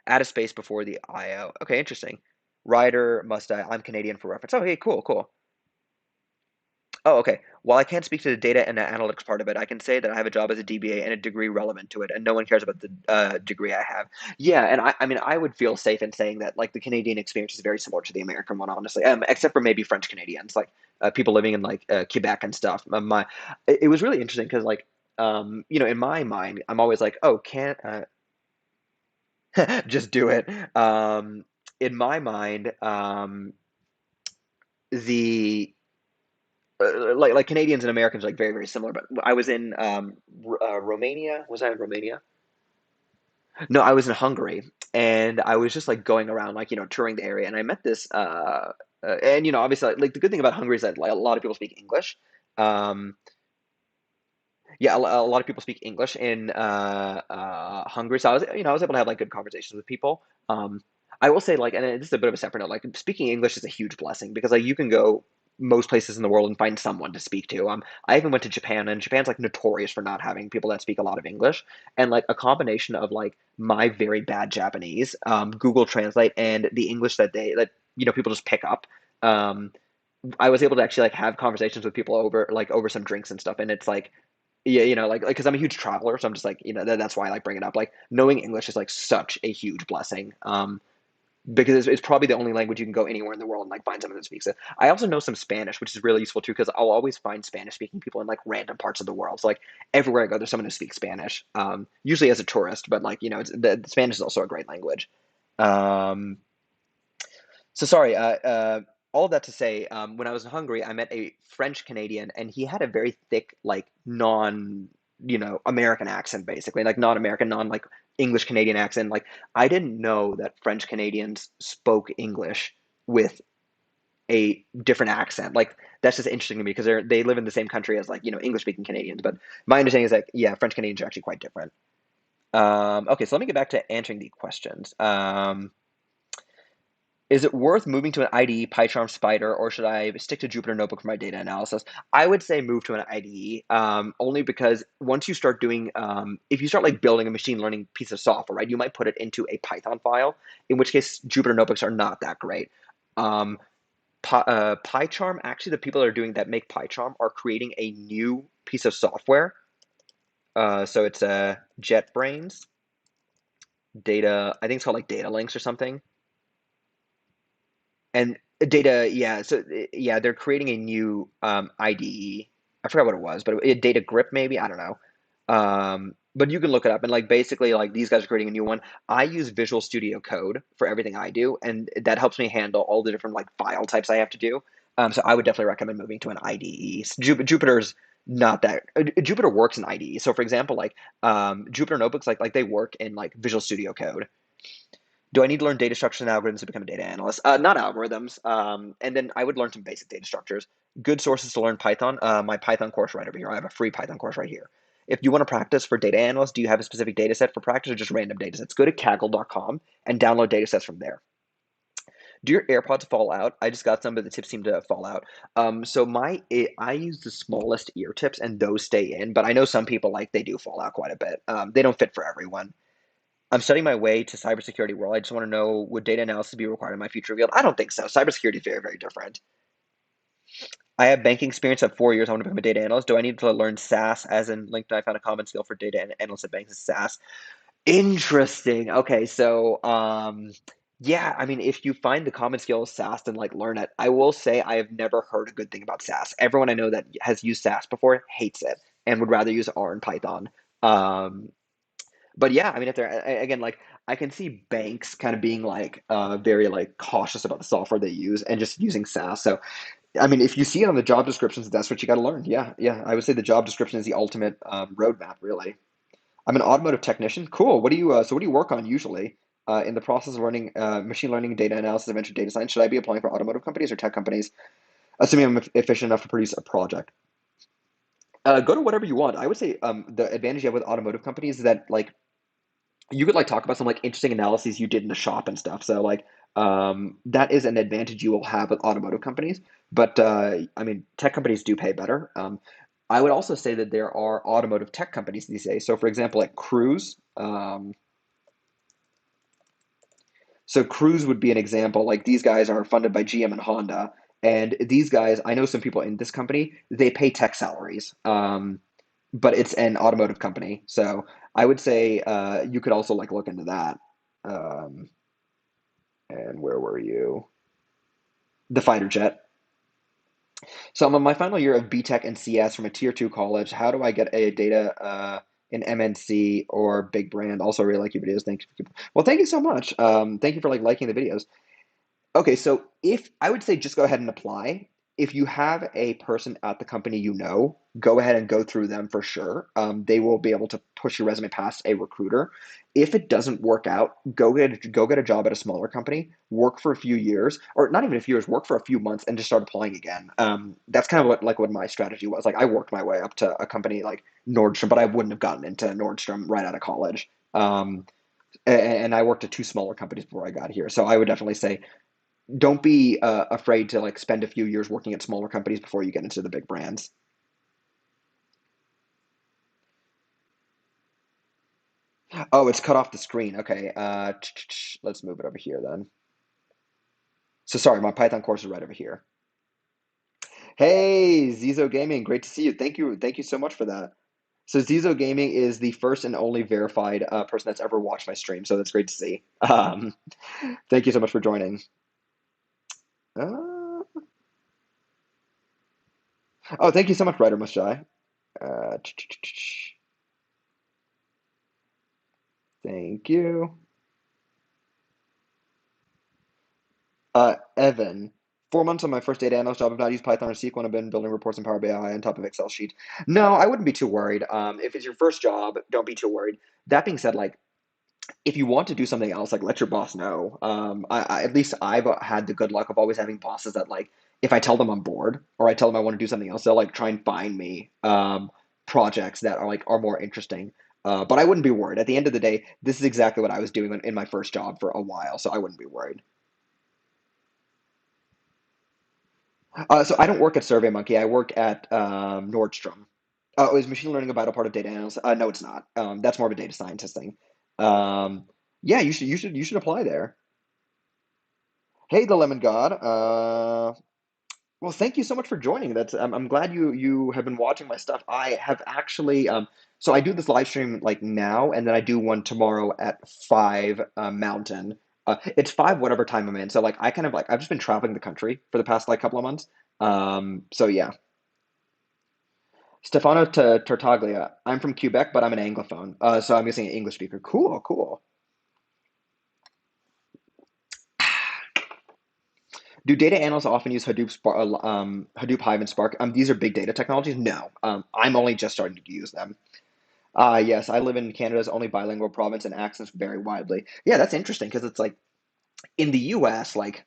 a space before the IO. Okay, interesting. Ryder must I? I'm Canadian for reference. Oh, hey, cool, cool. Oh, okay. While I can't speak to the data and the analytics part of it, I can say that I have a job as a DBA and a degree relevant to it, and no one cares about the degree I have. Yeah, and I mean, I would feel safe in saying that like the Canadian experience is very similar to the American one, honestly, except for maybe French Canadians, like people living in like Quebec and stuff. It was really interesting because like in my mind, I'm always like, oh, can't just do it. In my mind, the like Canadians and Americans are like very very similar. But I was in Romania. Was I in Romania? No, I was in Hungary, and I was just like going around like touring the area, and I met this and obviously like the good thing about Hungary is that like a lot of people speak English. Um, yeah, a lot of people speak English in Hungary, so I was able to have like good conversations with people. I will say like, and this is a bit of a separate note, like speaking English is a huge blessing because like you can go most places in the world and find someone to speak to. I even went to Japan, and Japan's like notorious for not having people that speak a lot of English, and like a combination of like my very bad Japanese, Google Translate, and the English that people just pick up. Um, I was able to actually like have conversations with people over some drinks and stuff, and it's like yeah, like because I'm a huge traveler, so I'm just like that's why I like bring it up. Like knowing English is like such a huge blessing, because it's probably the only language you can go anywhere in the world and like find someone that speaks it. I also know some Spanish, which is really useful too, because I'll always find Spanish speaking people in like random parts of the world. So like everywhere I go, there's someone who speaks Spanish. Usually as a tourist, but like the Spanish is also a great language. Um, so sorry, all of that to say, when I was in Hungary, I met a French Canadian, and he had a very thick, like American accent, basically, like non-American, like English Canadian accent. Like I didn't know that French Canadians spoke English with a different accent. Like that's just interesting to me because they live in the same country as like English speaking Canadians. But my understanding is that yeah, French Canadians are actually quite different. Okay, so let me get back to answering the questions. Is it worth moving to an IDE, PyCharm, Spider, or should I stick to Jupyter Notebook for my data analysis? I would say move to an IDE, only because once you start doing, if you start like building a machine learning piece of software, right, you might put it into a Python file, in which case Jupyter Notebooks are not that great. Um, PyCharm, actually, the people that are doing that make PyCharm are creating a new piece of software. So it's JetBrains data. I think it's called like Data Links or something. And data, yeah. So yeah, they're creating a new IDE. I forgot what it was, but data grip maybe. I don't know. But you can look it up and like basically like these guys are creating a new one. I use Visual Studio Code for everything I do, and that helps me handle all the different like file types I have to do. So I would definitely recommend moving to an IDE. Jupyter's not that Jupyter works in IDE. So for example, like Jupyter notebooks, like they work in like Visual Studio Code. Do I need to learn data structures and algorithms to become a data analyst? Not algorithms. And then I would learn some basic data structures. Good sources to learn Python. My Python course right over here. I have a free Python course right here. If you want to practice for data analysts, do you have a specific data set for practice or just random data sets? Go to Kaggle.com and download data sets from there. Do your AirPods fall out? I just got some, but the tips seem to fall out. So I use the smallest ear tips, and those stay in. But I know some people like they do fall out quite a bit. They don't fit for everyone. I'm studying my way to cybersecurity world. I just want to know, would data analysis be required in my future field? I don't think so. Cybersecurity is very, very different. I have banking experience of 4 years. I want to become a data analyst. Do I need to learn SAS? As in LinkedIn, I found a common skill for data analysts at banks is SAS. Interesting. Okay, so yeah, I mean, if you find the common skill of SAS, then like learn it. I will say I have never heard a good thing about SAS. Everyone I know that has used SAS before hates it and would rather use R and Python. Um, but yeah, I mean, if they're again, like I can see banks kind of being like very like cautious about the software they use and just using SaaS. So I mean, if you see it on the job descriptions, that's what you got to learn. Yeah, yeah, I would say the job description is the ultimate roadmap, really. I'm an automotive technician. Cool. What do you so what do you work on usually? In the process of learning machine learning, data analysis, and venture data science, should I be applying for automotive companies or tech companies, assuming I'm efficient enough to produce a project? Go to whatever you want. I would say the advantage you have with automotive companies is that like you could like talk about some like interesting analyses you did in the shop and stuff. So like that is an advantage you will have with automotive companies. But I mean, tech companies do pay better. I would also say that there are automotive tech companies these days. So for example, like Cruise. So Cruise would be an example. Like these guys are funded by GM and Honda, and these guys, I know some people in this company, they pay tech salaries. But it's an automotive company. So I would say you could also like look into that. Um, and where were you? The fighter jet. So I'm on my final year of BTech and CS from a tier two college. How do I get a data in MNC or big brand? Also, really like your videos. Thank you. Well, thank you so much. Thank you for like liking the videos. Okay, so if I would say just go ahead and apply. If you have a person at the company you know, go ahead and go through them for sure. They will be able to push your resume past a recruiter. If it doesn't work out, go get a job at a smaller company, work for a few years, or not even a few years, work for a few months, and just start applying again. That's kind of what my strategy was. Like I worked my way up to a company like Nordstrom, but I wouldn't have gotten into Nordstrom right out of college. And I worked at two smaller companies before I got here. So I would definitely say don't be afraid to like spend a few years working at smaller companies before you get into the big brands. Oh, it's cut off the screen. Okay, let's move it over here then. So sorry, my Python course is right over here. Hey, Zizo Gaming, great to see you. Thank you so much for that. So Zizo Gaming is the first and only verified person that's ever watched my stream, so that's great to see. Thank you so much for joining. Uh, oh, thank you so much, Ryder Must Die. Uh, thank you. Evan. 4 months on my first data analyst job. I've not used Python or SQL, and I've been building reports in Power BI on top of Excel sheet. No, I wouldn't be too worried. If it's your first job, don't be too worried. That being said, like if you want to do something else, like let your boss know. At least I've had the good luck of always having bosses that like if I tell them I'm bored or I tell them I want to do something else, they'll like try and find me projects that are more interesting. But I wouldn't be worried. At the end of the day, this is exactly what I was doing in my first job for a while, so I wouldn't be worried. So I don't work at SurveyMonkey. I work at Nordstrom. Is machine learning a vital part of data analysis? No, it's not. That's more of a data scientist thing. Um, yeah, you should apply there. Hey, the Lemon God. Well, thank you so much for joining. I'm glad you have been watching my stuff. I have actually so I do this live stream like now, and then I do one tomorrow at 5 Mountain. It's 5 whatever time I'm in. So like I kind of like I've just been traveling the country for the past like couple of months. So yeah. Stefano Tartaglia. I'm from Quebec, but I'm an Anglophone. So I'm guessing an English speaker. Cool, cool. Do data analysts often use Hadoop, Hive, and Spark? These are big data technologies. No, I'm only just starting to use them. Yes, I live in Canada's only bilingual province, and accents vary widely. Yeah, that's interesting because it's like in the U.S., like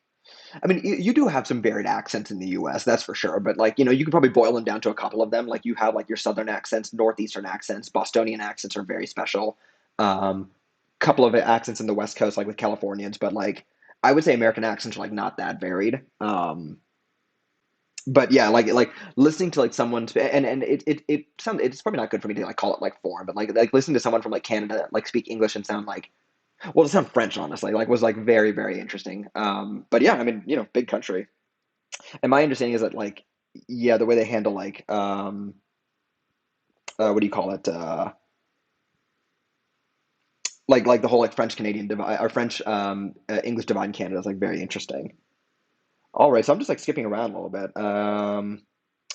I mean, you do have some varied accents in the U.S., that's for sure. But like you could probably boil them down to a couple of them. Like you have like your Southern accents, Northeastern accents, Bostonian accents are very special. Um, Couple of accents in the West Coast, like with Californians, but like I would say American accents are like not that varied. But yeah, like listening to like someone's and it sounds it's probably not good for me to like call it like foreign, but like listening to someone from like Canada like speak English and sound like well, it sound French honestly like was like very very interesting. But yeah, I mean big country, and my understanding is that like yeah the way they handle like what do you call it like the whole like French Canadian divide or French English divide in Canada is like very interesting. All right, so I'm just like skipping around a little bit.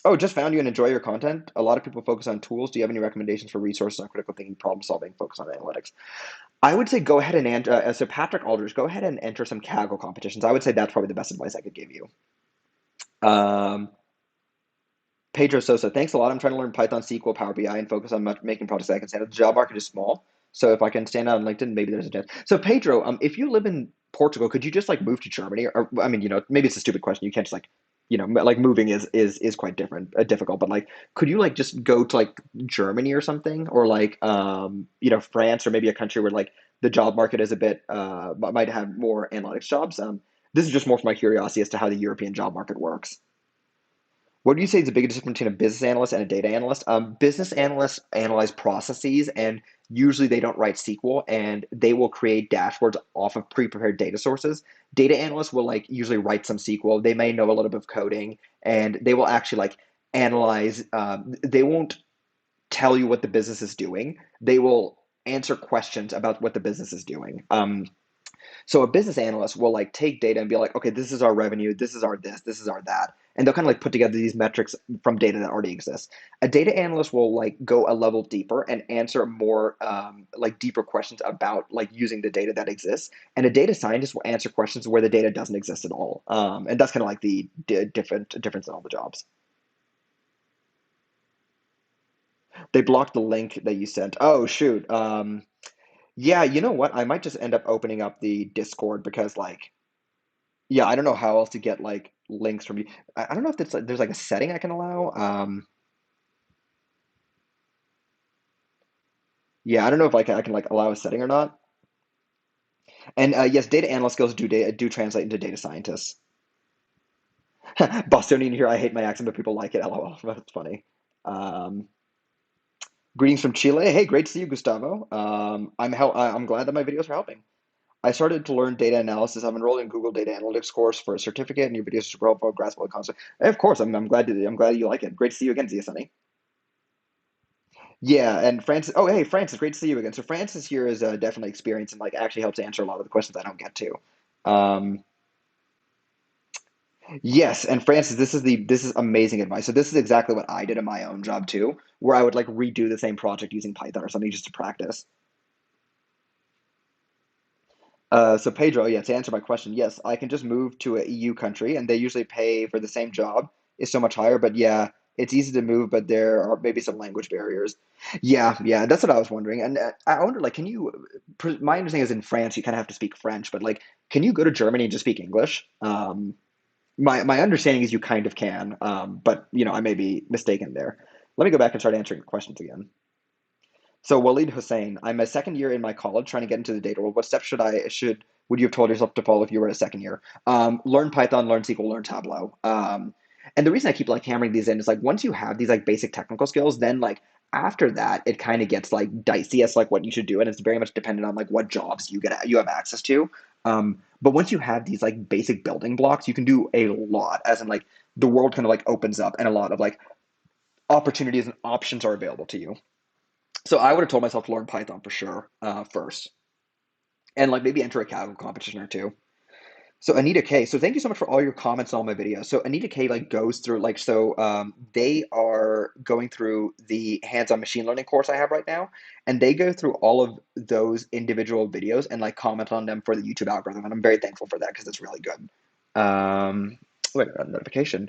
Oh, just found you and enjoy your content. A lot of people focus on tools. Do you have any recommendations for resources on critical thinking, problem solving, focus on analytics? I would say go ahead and enter. So Patrick Alders, go ahead and enter some Kaggle competitions. I would say that's probably the best advice I could give you. Um, Pedro Sosa, thanks a lot. I'm trying to learn Python, SQL, Power BI, and focus on making projects that I can stand out. The job market is small, so if I can stand out on LinkedIn, maybe there's a chance. So Pedro, if you live in Portugal, could you just like move to Germany? Or I mean, maybe it's a stupid question. You can't just like, like moving is quite different, difficult. But like, could you like just go to like Germany or something, or like France, or maybe a country where like the job market is a bit might have more analytics jobs. This is just more for my curiosity as to how the European job market works. What do you say is the biggest difference between a business analyst and a data analyst? Business analysts analyze processes, and usually they don't write SQL, and they will create dashboards off of pre-prepared data sources. Data analysts will like usually write some SQL. They may know a little bit of coding, and they will actually like analyze. They won't tell you what the business is doing. They will answer questions about what the business is doing. So a business analyst will like take data and be like, okay, this is our revenue, this is our that. And they'll kind of like put together these metrics from data that already exists. A data analyst will like go a level deeper and answer more like deeper questions about like using the data that exists. And a data scientist will answer questions where the data doesn't exist at all. And that's kind of like the difference in all the jobs. They blocked the link that you sent. Oh shoot. Yeah, you know what? I might just end up opening up the Discord because like yeah, I don't know how else to get like links from you. I don't know if there's like a setting I can allow. Yeah, I don't know if like I can like allow a setting or not. And yes, data analyst skills do translate into data scientists. Bostonian here. I hate my accent, but people like it. LOL. That's funny. Um, Greetings from Chile. Hey, great to see you, Gustavo. I'm glad that my videos are helping. I started to learn data analysis. I'm enrolled in Google Data Analytics course for a certificate, and your videos are super helpful, grasp all the concept. Of course, I'm glad you like it. Great to see you again, Zia Sunny. Yeah, and Francis. Oh, hey, Francis, great to see you again. So Francis here is definitely experienced and like actually helps answer a lot of the questions I don't get to. Um, yes, and Francis, this is amazing advice. So this is exactly what I did in my own job too, where I would like redo the same project using Python or something just to practice. So Pedro, yeah, to answer my question, yes, I can just move to a EU country, and they usually pay for the same job is so much higher. But yeah, it's easy to move, but there are maybe some language barriers. Yeah, yeah, that's what I was wondering. And I wonder, like, can you? My understanding is in France, you kind of have to speak French, but like, can you go to Germany and just speak English? My understanding is you kind of can, but I may be mistaken there. Let me go back and start answering questions again. So Waleed Hussein, I'm a second year in my college trying to get into the data world. What steps should would you have told yourself to follow if you were a second year? Learn Python, learn SQL, learn Tableau. And the reason I keep like hammering these in is like once you have these like basic technical skills, then like after that it kind of gets like dicey as like what you should do, and it's very much dependent on like what jobs you have access to. But once you have these like basic building blocks, you can do a lot. As in like the world kind of like opens up, and a lot of like opportunities and options are available to you. So I would have told myself to learn Python for sure first, and like maybe enter a Kaggle competition or two. So Anita K, so thank you so much for all your comments on all my videos. So Anita K like goes through like they are going through the hands-on machine learning course I have right now, and they go through all of those individual videos and like comment on them for the YouTube algorithm, and I'm very thankful for that because it's really good. Wait, a notification.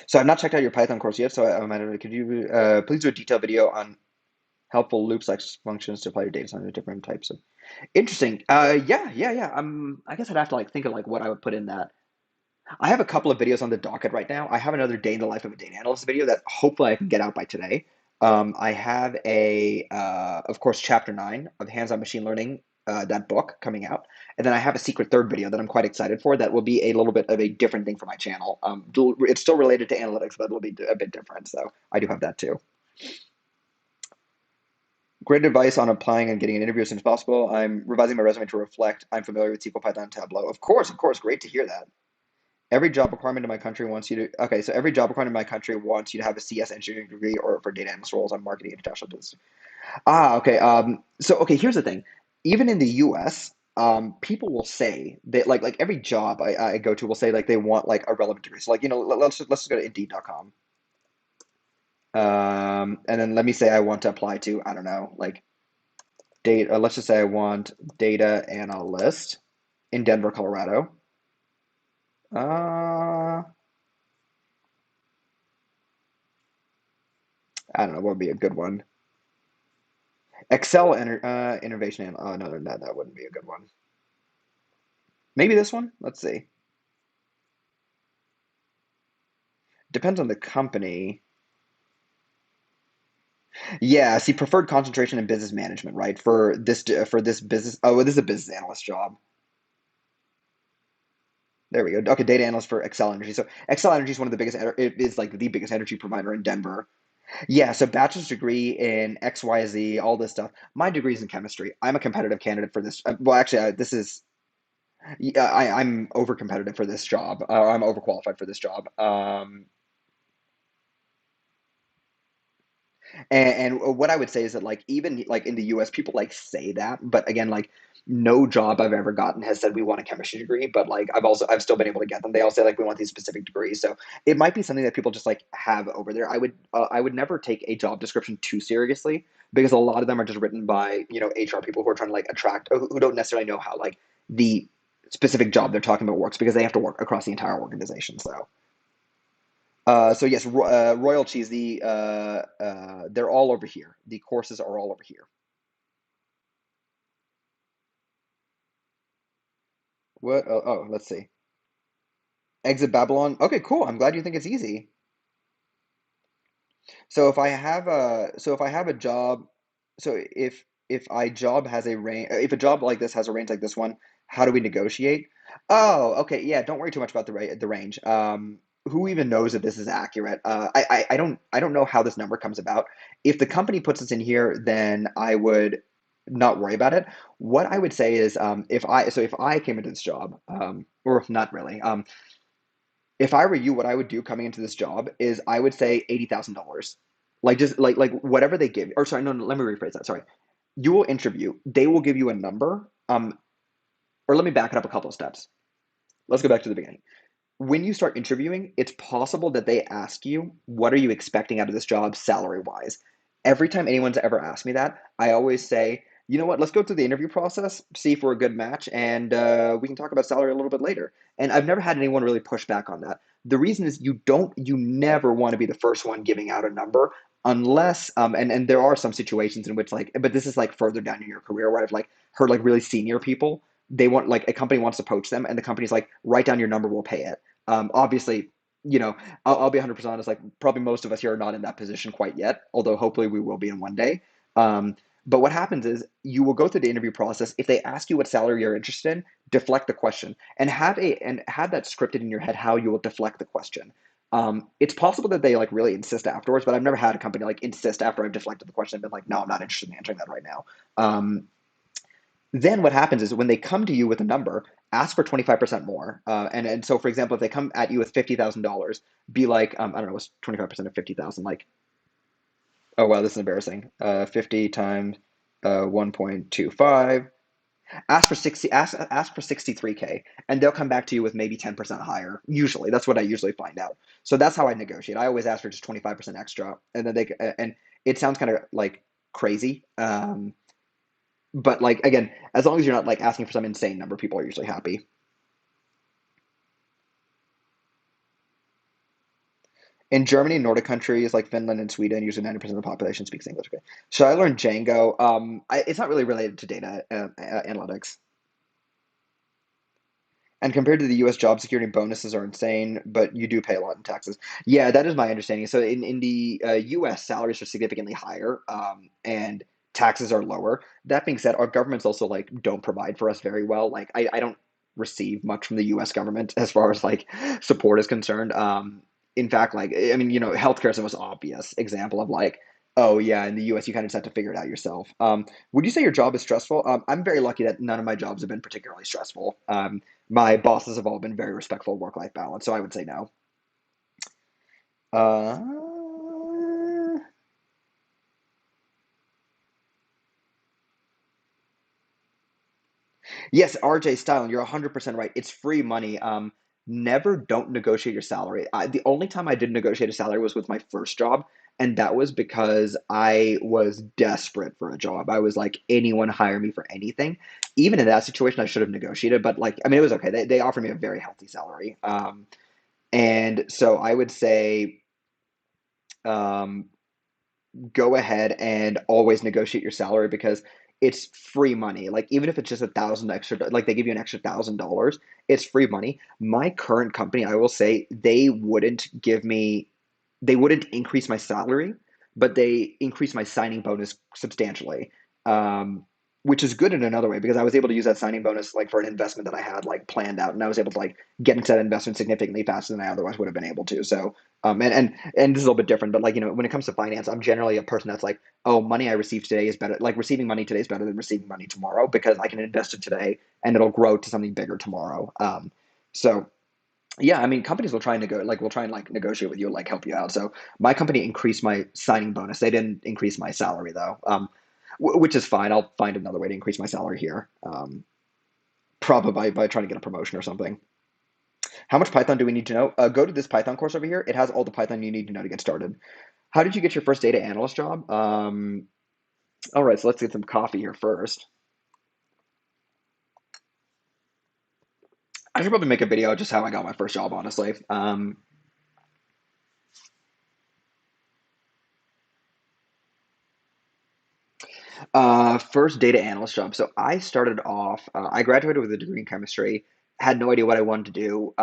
So I've not checked out your Python course yet, so could you please do a detailed video on helpful loops like functions to apply your data science to different types of interesting. Yeah, yeah, yeah. I guess I'd have to like think of like what I would put in that. I have a couple of videos on the docket right now. I have another day in the life of a data analyst video that hopefully I can get out by today. I have of course, chapter 9 of hands-on machine learning, that book coming out, and then I have a secret third video that I'm quite excited for. That will be a little bit of a different thing for my channel. It's still related to analytics, but it'll be a bit different. So I do have that too. Great advice on applying and getting an interview as soon as possible. I'm revising my resume to reflect I'm familiar with SQL, Python, Tableau. Of course, great to hear that. Every job requirement in my country wants you to. Okay, so every job requirement in my country wants you to have a CS engineering degree or for data analyst roles on marketing international business. Okay. So okay, here's the thing. Even in the U.S., people will say that like every job I go to will say like they want like a relevant degree. So like let's just go to Indeed.com. And then let me say I want to apply to, I don't know, like data. Let's just say I want data analyst in Denver, Colorado. Uh, I don't know what would be a good one. Innovation and oh no, that wouldn't be a good one. Maybe this one. Let's see. Depends on the company. Yeah, see, preferred concentration in business management, right? For this business. Oh, this is a business analyst job. There we go. Okay, data analyst for Excel Energy. So Excel Energy is one of the biggest. It is like the biggest energy provider in Denver. Yeah, so bachelor's degree in XYZ, all this stuff. My degree is in chemistry. I'm a competitive candidate for this. Well, actually, this is yeah, I'm over competitive for this job. I'm overqualified for this job. And what I would say is that like even like in the US, people like say that, but again, like no job I've ever gotten has said we want a chemistry degree, but like I've still been able to get them. They all say like we want these specific degrees, so it might be something that people just like have over there. I would never take a job description too seriously because a lot of them are just written by HR people who are trying to like attract who don't necessarily know how like the specific job they're talking about works because they have to work across the entire organization. So yes, Royal Cheese. They're all over here. The courses are all over here. What? Let's see. Exit Babylon. Okay, cool. I'm glad you think it's easy. So if I have a job, so if I job has a range, if a job like this has a range like this one, how do we negotiate? Oh, okay, yeah. Don't worry too much about the range. Who even knows if this is accurate? I don't know how this number comes about. If the company puts this in here, then I would not worry about it. What I would say is, if I came into this job, or not really, if I were you, what I would do coming into this job is I would say $80,000. Like just like whatever they give. Or sorry, no, no, let me rephrase that. Sorry. You will interview. They will give you a number. Or let me back it up a couple of steps. Let's go back to the beginning. When you start interviewing, it's possible that they ask you, what are you expecting out of this job salary wise? Every time anyone's ever asked me that, I always say, you know what, let's go through the interview process, see if we're a good match, and we can talk about salary a little bit later. And I've never had anyone really push back on that. The reason is you never want to be the first one giving out a number unless, and there are some situations in which like, but this is like further down in your career where I've like heard like really senior people, they want like a company wants to poach them and the company's like, write down your number, we'll pay it. Obviously, you know, I'll be 100% honest. Like, probably most of us here are not in that position quite yet, although hopefully we will be in one day. But what happens is you will go through the interview process. If they ask you what salary you're interested in, deflect the question and have that scripted in your head how you will deflect the question. It's possible that they like really insist afterwards, but I've never had a company like insist after I've deflected the question and been like, no, I'm not interested in answering that right now. Then what happens is when they come to you with a number, ask for 25% more. And so, for example, if they come at you with $50,000, be like, I don't know, what's 25% of 50,000? Like, oh, wow, this is embarrassing. 50 times 1.25. Ask for 63K, and they'll come back to you with maybe 10% higher. Usually, that's what I usually find out. So that's how I negotiate. I always ask for just 25% extra, and then and it sounds kind of like crazy. But like again, as long as you're not like asking for some insane number, people are usually happy. In Germany, Nordic countries like Finland and Sweden, usually 90% of the population speaks English. Okay. So I learned Django. It's not really related to data analytics. And compared to the US job security, bonuses are insane, but you do pay a lot in taxes. Yeah, that is my understanding. So in the US, salaries are significantly higher, and taxes are lower. That being said, our governments also like don't provide for us very well. Like I don't receive much from the US government as far as like support is concerned. In fact, like I mean, healthcare is the most obvious example of like, oh yeah, in the US you kind of just have to figure it out yourself. Would you say your job is stressful? I'm very lucky that none of my jobs have been particularly stressful. My bosses have all been very respectful of work-life balance, so I would say no. Uh, yes, RJ Style, you're 100% right. It's free money. Never don't negotiate your salary. The only time I did negotiate a salary was with my first job, and that was because I was desperate for a job. I was like, anyone hire me for anything. Even in that situation, I should have negotiated, but like, I mean, it was okay. They offered me a very healthy salary. And so I would say, um, go ahead and always negotiate your salary because it's free money. Like even if it's just 1,000 extra, like they give you an extra $1,000, it's free money. My current company, I will say, they wouldn't increase my salary, but they increased my signing bonus substantially. Um, which is good in another way because I was able to use that signing bonus like for an investment that I had like planned out, and I was able to like get into that investment significantly faster than I otherwise would have been able to. So and this is a little bit different, but like when it comes to finance, I'm generally a person that's like, oh, money I receive today is better. Like receiving money today is better than receiving money tomorrow because I can invest it today and it'll grow to something bigger tomorrow. So yeah, I mean, companies will try and will try and like negotiate with you, like help you out. So my company increased my signing bonus. They didn't increase my salary though, which is fine. I'll find another way to increase my salary here, probably by trying to get a promotion or something. How much Python do we need to know? Go to this Python course over here. It has all the Python you need to know to get started. How did you get your first data analyst job? All right, so let's get some coffee here first. I should probably make a video just how I got my first job, honestly. First data analyst job. So I started off, I graduated with a degree in chemistry, had no idea what I wanted to do,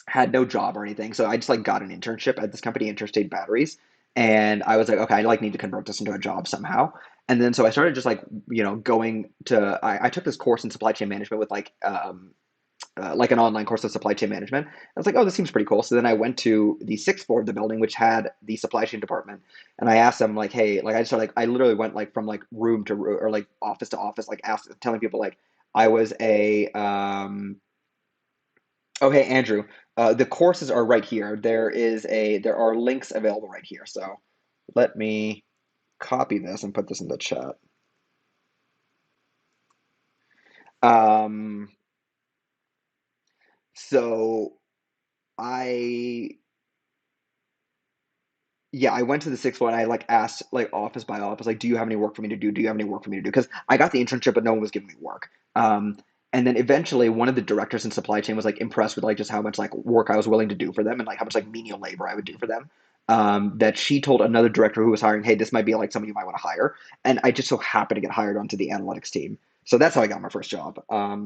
had no job or anything. So I just like got an internship at this company, Interstate Batteries. And I was like, okay, I like need to convert this into a job somehow. And then so I started just like, going to, I took this course in supply chain management with like an online course of supply chain management. I was like, oh, this seems pretty cool. So then I went to the sixth floor of the building, which had the supply chain department, and I asked them like, hey, like I just started, like I literally went like from like room to room or like office to office, like telling people like I was a oh hey Andrew, the courses are right here. There are links available right here. So let me copy this and put this in the chat. Um, so I Yeah, I went to the sixth floor and I like asked like office by office, like, do you have any work for me to do? Do you have any work for me to do? Because I got the internship, but no one was giving me work. And then eventually one of the directors in supply chain was like impressed with like just how much like work I was willing to do for them and like how much like menial labor I would do for them. That she told another director who was hiring, hey, this might be like someone you might want to hire. And I just so happened to get hired onto the analytics team. So that's how I got my first job. Uh,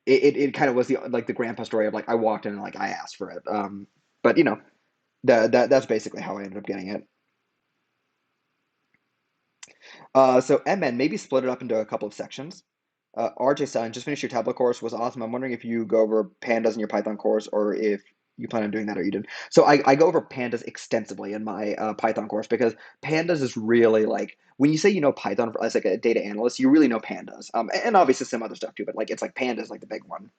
it kind of was the like the grandpa story of like I walked in and like I asked for it. But that's basically how I ended up getting it. So MN, maybe split it up into a couple of sections. RJ Stein, just finished your tablet course, was awesome. I'm wondering if you go over pandas in your Python course or if you plan on doing that or you didn't. So I go over pandas extensively in my Python course because pandas is really like when you say you know Python as like a data analyst, you really know pandas. And obviously some other stuff too, but like it's like pandas like the big one.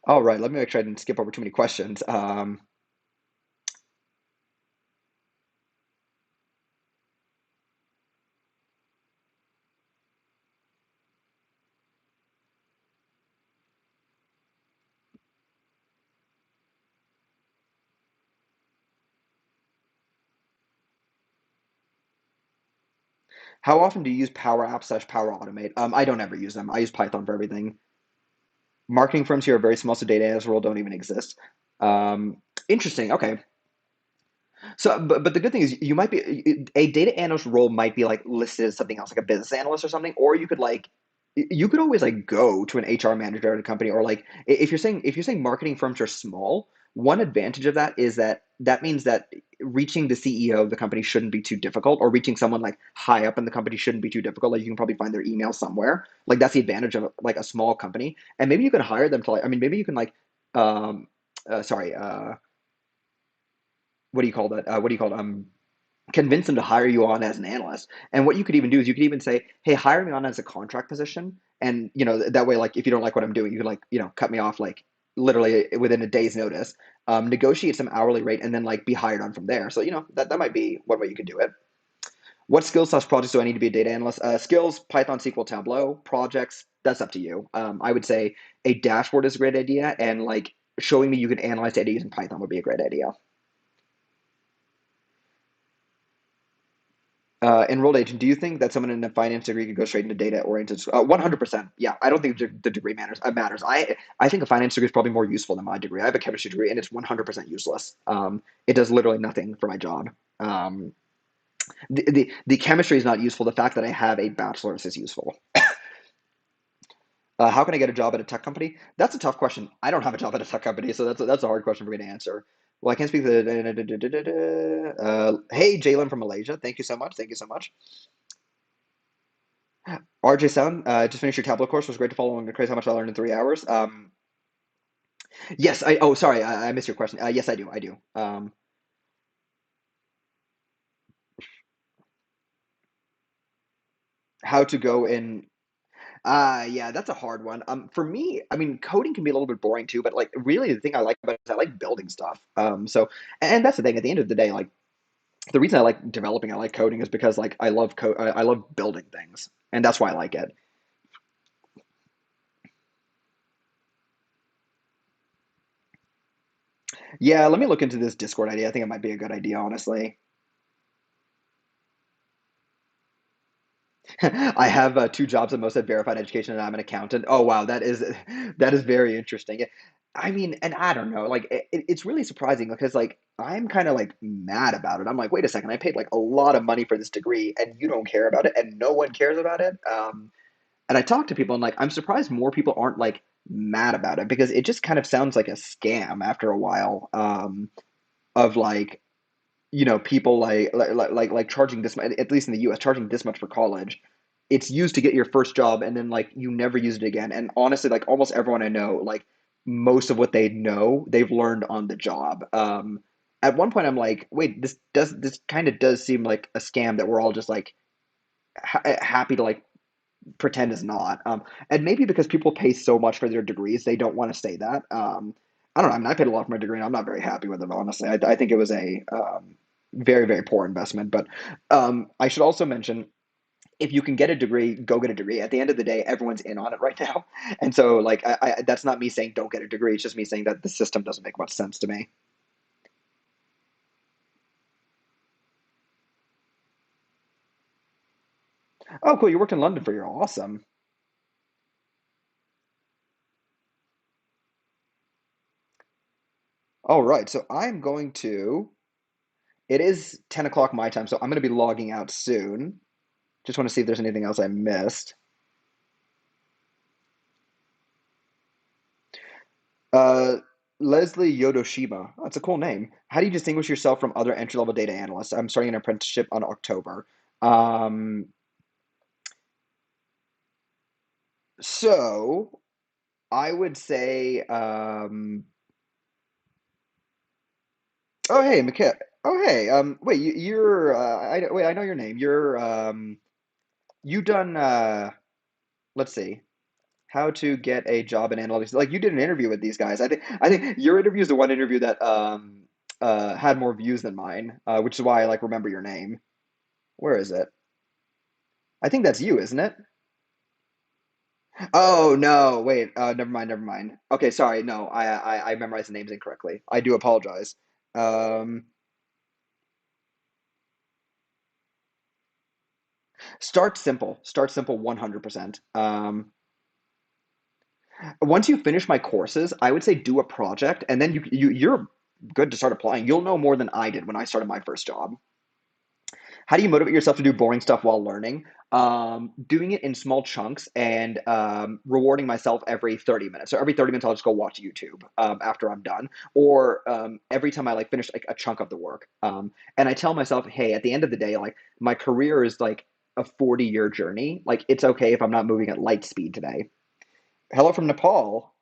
All right, let me make sure I didn't skip over too many questions. How often do you use Power Apps slash Power Automate? I don't ever use them. I use Python for everything. Marketing firms here are very small, so data analyst role don't even exist. Um, Interesting. Okay. So, but the good thing is you might be a data analyst role might be like listed as something else, like a business analyst or something, or you could like you could always like go to an HR manager at a company, or like if you're saying marketing firms are small, one advantage of that is that that means that reaching the CEO of the company shouldn't be too difficult, or reaching someone like high up in the company shouldn't be too difficult. Like you can probably find their email somewhere. Like that's the advantage of like a small company, and maybe you can hire them to like. I mean, maybe you can like um, sorry. What do you call that? What do you call it? Convince them to hire you on as an analyst. And what you could even do is you could even say, "Hey, hire me on as a contract position." And that way, like if you don't like what I'm doing, you could like cut me off like literally within a day's notice. Negotiate some hourly rate, and then like be hired on from there. So that might be one way you could do it. What skills slash projects do I need to be a data analyst? Skills: Python, SQL, Tableau. Projects: that's up to you. I would say a dashboard is a great idea, and like showing me you can analyze data using Python would be a great idea. Enrolled agent, do you think that someone in a finance degree could go straight into data oriented? 100%. Yeah, I don't think the degree matters. I think a finance degree is probably more useful than my degree. I have a chemistry degree and it's 100% useless. It does literally nothing for my job. Um, the chemistry is not useful. The fact that I have a bachelor's is useful. How can I get a job at a tech company? That's a tough question. I don't have a job at a tech company, so that's a hard question for me to answer. Well, I can't speak to the. Hey, Jalen from Malaysia. Thank you so much. Thank you so much. RJ Sound, just finished your tablet course. It was great to follow along. Crazy how much I learned in 3 hours. Yes, I. Oh, sorry, I missed your question. Yes, I do. I do. How to go in? Yeah, that's a hard one. For me, I mean, coding can be a little bit boring too, but like really, the thing I like about it is I like building stuff. And that's the thing. At the end of the day, like the reason I like developing, I like coding is because like I love building things, and that's why I like it. Yeah, let me look into this Discord idea. I think it might be a good idea, honestly. I have two jobs at most at verified education, and I'm an accountant. Oh wow, that is very interesting. I mean, and I don't know, like it's really surprising because like I'm kind of like mad about it. I'm like, wait a second, I paid like a lot of money for this degree, and you don't care about it, and no one cares about it. And I talk to people, and like I'm surprised more people aren't like mad about it because it just kind of sounds like a scam after a while. Of like people like charging this much, at least in the US, charging this much for college. It's used to get your first job and then like you never use it again. And honestly, like almost everyone I know, like most of what they know, they've learned on the job. At one point I'm like, wait, this kind of does seem like a scam that we're all just like happy to like pretend is not. And maybe because people pay so much for their degrees, they don't want to say that. I don't know. I mean, I paid a lot for my degree, and I'm not very happy with it, honestly. I think it was a very, very poor investment. But I should also mention, if you can get a degree, go get a degree. At the end of the day, everyone's in on it right now, and so like that's not me saying don't get a degree. It's just me saying that the system doesn't make much sense to me. Oh, cool. You worked in London for a year. Awesome. All right. So I'm going to, it is 10 o'clock my time, so I'm going to be logging out soon. Just want to see if there's anything else I missed. Uh, Leslie Yodoshima. That's a cool name. How do you distinguish yourself from other entry-level data analysts? I'm starting an apprenticeship on October. Um, so I would say, oh hey, Mikhail. Oh hey, wait, you're, wait, I know your name. You done, let's see, how to get a job in analytics. Like you did an interview with these guys. I think your interview is the one interview that had more views than mine, which is why I like remember your name. Where is it? I think that's you, isn't it? Oh no, wait. Never mind, never mind. Okay, sorry. No, I memorized the names incorrectly. I do apologize. Um, Start simple. Start simple 100%. Once you finish my courses, I would say do a project, and then you're good to start applying. You'll know more than I did when I started my first job. How do you motivate yourself to do boring stuff while learning? Doing it in small chunks and rewarding myself every 30 minutes. So every 30 minutes, I'll just go watch YouTube after I'm done, or every time I like finish like a chunk of the work. And I tell myself, hey, at the end of the day, like my career is like a 40-year journey. Like it's okay if I'm not moving at light speed today. Hello from Nepal.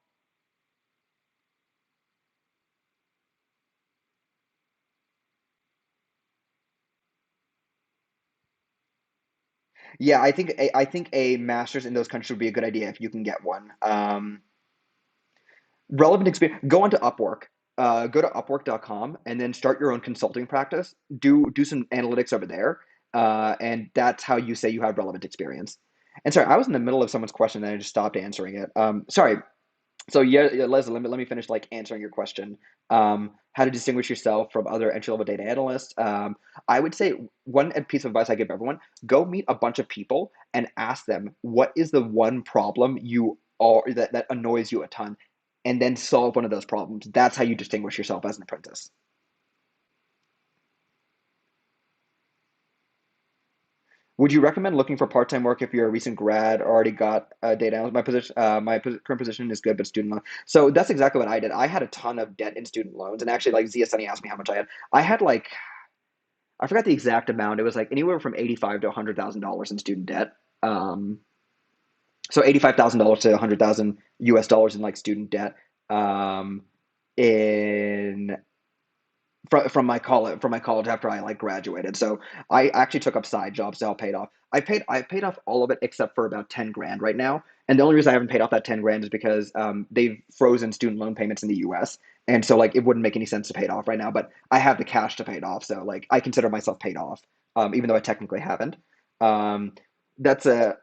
Yeah, I think a master's in those countries would be a good idea if you can get one. Relevant experience. Go onto Upwork. Go to Upwork.com and then start your own consulting practice. Do some analytics over there, and that's how you say you have relevant experience. And sorry, I was in the middle of someone's question and I just stopped answering it. Sorry. So yeah, Leslie, let me finish like answering your question. How to distinguish yourself from other entry-level data analysts? I would say one piece of advice I give everyone: go meet a bunch of people and ask them what is the one problem you are that annoys you a ton, and then solve one of those problems. That's how you distinguish yourself as an apprentice. Would you recommend looking for part-time work if you're a recent grad or already got a data analyst? Current position is good, but student loan. So that's exactly what I did. I had a ton of debt in student loans, and actually, like Zia Sunny asked me how much I had. I had like I forgot the exact amount. It was like anywhere from 85 to $100,000 in student debt. Um, so $85,000 to 100,000 US dollars in like student debt. Um, in from my college after I like graduated. So I actually took up side jobs to help pay it off. I paid off all of it except for about 10 grand right now. And the only reason I haven't paid off that 10 grand is because they've frozen student loan payments in the US. And so like it wouldn't make any sense to pay it off right now, but I have the cash to pay it off. So like I consider myself paid off, even though I technically haven't. Um, that's a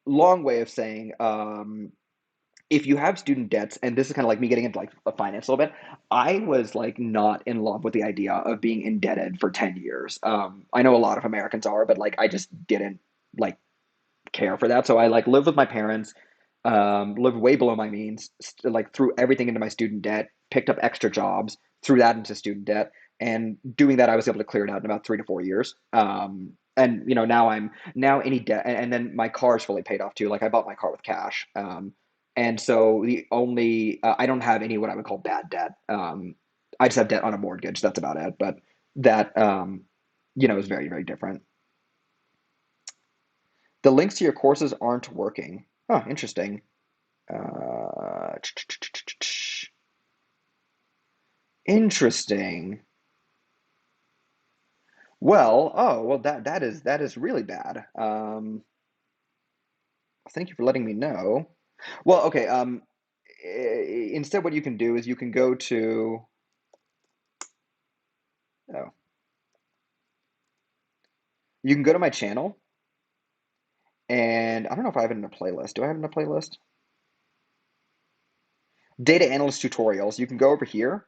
long way of saying if you have student debts, and this is kind of like me getting into like a finance a little bit, I was like not in love with the idea of being indebted for 10 years. I know a lot of Americans are, but like I just didn't like care for that. So I like lived with my parents, lived way below my means, like threw everything into my student debt, picked up extra jobs, threw that into student debt. And doing that, I was able to clear it out in about 3 to 4 years. And now any debt, and then my car is fully paid off too. Like I bought my car with cash. And so the only I don't have any what I would call bad debt. I just have debt on a mortgage. That's about it. But that is very, very different. The links to your courses aren't working. Oh, interesting. Uh, Interesting. Well, that is really bad. Thank you for letting me know. Well, okay. Instead, what you can do is you can go to oh, you can go to my channel, and I don't know if I have it in a playlist. Do I have it in a playlist? Data analyst tutorials. You can go over here,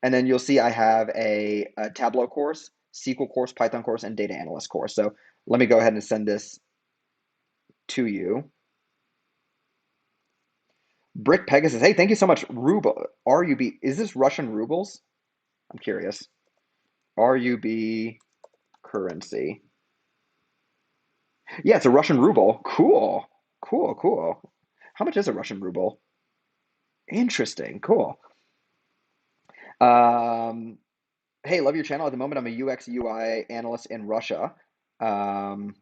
and then you'll see I have a Tableau course, SQL course, Python course, and data analyst course. So let me go ahead and send this. to you. Brick Pegasus. Hey, thank you so much. Ruble. RUB. Is this Russian rubles? I'm curious. RUB currency. Yeah, it's a Russian ruble. Cool. Cool, cool. How much is a Russian ruble? Interesting. Cool. Um, hey, love your channel. At the moment, I'm a UX UI analyst in Russia. Um,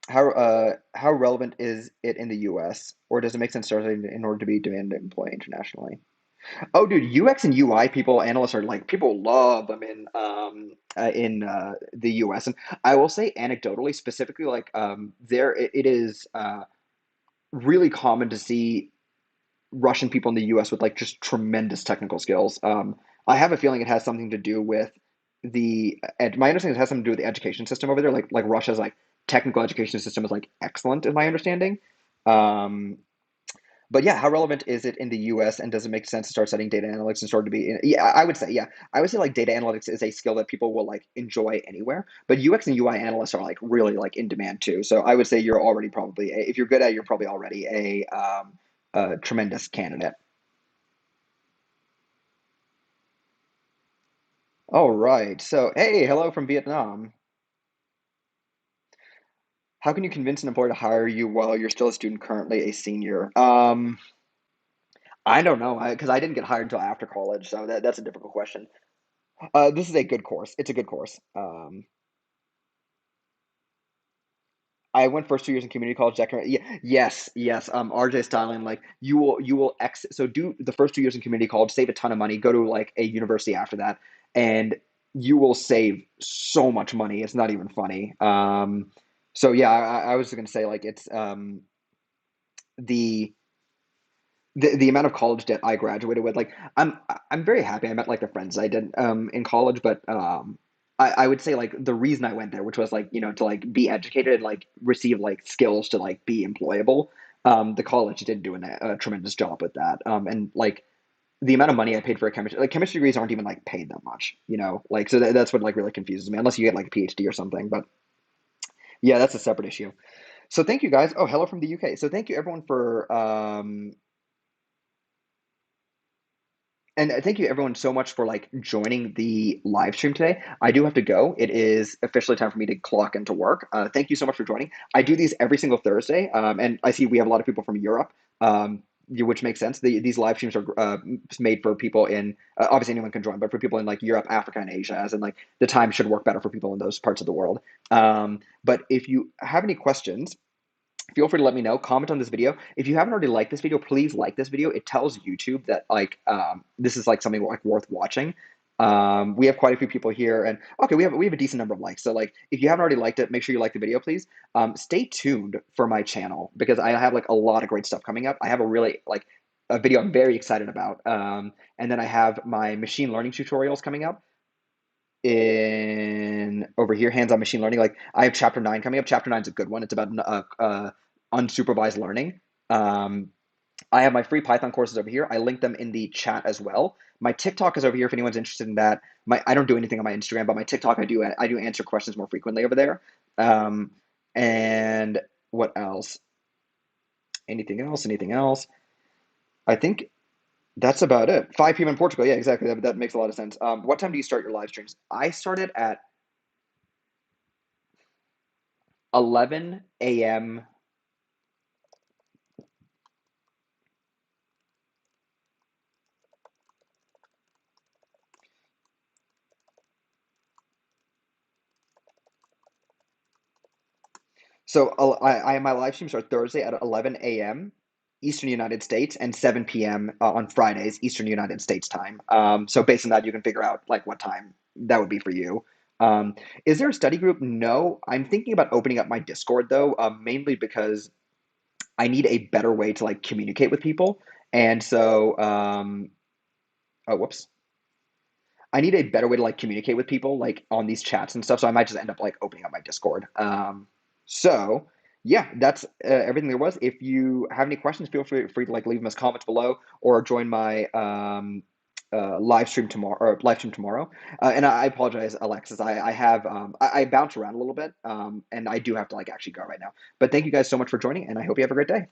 how relevant is it in the US, or does it make sense starting in order to be demanded to employ internationally? Oh, dude, UX and UI people, analysts are like people love them in the US, and I will say anecdotally, specifically, like there it is really common to see Russian people in the US with like just tremendous technical skills. I have a feeling it has something to do with my understanding is it has something to do with the education system over there. Like Russia's like technical education system is like excellent in my understanding. Um, but yeah, how relevant is it in the US and does it make sense to start studying data analytics and start to be yeah, I would say, yeah. I would say like data analytics is a skill that people will like enjoy anywhere, but UX and UI analysts are like really like in demand too. So I would say you're already probably if you're good at it, you're probably already a tremendous candidate. All right. So, hey, hello from Vietnam. How can you convince an employer to hire you while you're still a student, currently a senior? I don't know, because I didn't get hired until after college, so that's a difficult question. This is a good course. It's a good course. I went first 2 years in community college. Yeah, yes, yes. RJ styling, like you will exit. So do the first 2 years in community college, save a ton of money, go to like a university after that, and you will save so much money. It's not even funny. So yeah, I was going to say like it's the the amount of college debt I graduated with, like I'm very happy. I met like the friends I did in college, but I would say like the reason I went there, which was like to like be educated and like receive like skills to like be employable. The college did do a tremendous job with that. And like the amount of money I paid for a chemistry like chemistry degrees aren't even like paid that much, like so that's what like really confuses me, unless you get like a PhD or something. But yeah, that's a separate issue. So thank you guys. Oh, hello from the UK. So thank you everyone for and thank you everyone so much for like joining the live stream today. I do have to go. It is officially time for me to clock into work. Thank you so much for joining. I do these every single Thursday, and I see we have a lot of people from Europe, which makes sense. These live streams are made for people in obviously anyone can join, but for people in like Europe, Africa, and Asia, as in like the time should work better for people in those parts of the world. But if you have any questions, feel free to let me know. Comment on this video. If you haven't already liked this video, please like this video. It tells YouTube that like this is like something like worth watching. We have quite a few people here, and okay, we have a decent number of likes. So like, if you haven't already liked it, make sure you like the video, please. Stay tuned for my channel because I have like a lot of great stuff coming up. I have a really like a video I'm very excited about, and then I have my machine learning tutorials coming up in over here, hands-on machine learning. Like I have chapter 9 coming up. Chapter 9 is a good one. It's about unsupervised learning. um, I have my free Python courses over here. I link them in the chat as well. My TikTok is over here if anyone's interested in that. I don't do anything on my Instagram, but my TikTok I do answer questions more frequently over there. um, and what else? Anything else? I think that's about it. 5 p.m. in Portugal. Yeah, exactly. That makes a lot of sense. What time do you start your live streams? I started at 11 a.m. So my live streams are Thursday at 11 a.m. Eastern United States and 7 p.m. On Fridays Eastern United States time. So based on that, you can figure out like what time that would be for you. Um, is there a study group? No, I'm thinking about opening up my Discord though, mainly because I need a better way to like communicate with people. And so, oh, whoops. I need a better way to like communicate with people like on these chats and stuff. So I might just end up like opening up my Discord. So yeah, that's everything there was. If you have any questions, feel free to like leave them as comments below or join my live stream tomorrow, or live stream tomorrow. And I apologize, Alexis. I have I bounce around a little bit, and I do have to like actually go right now. But thank you guys so much for joining, and I hope you have a great day.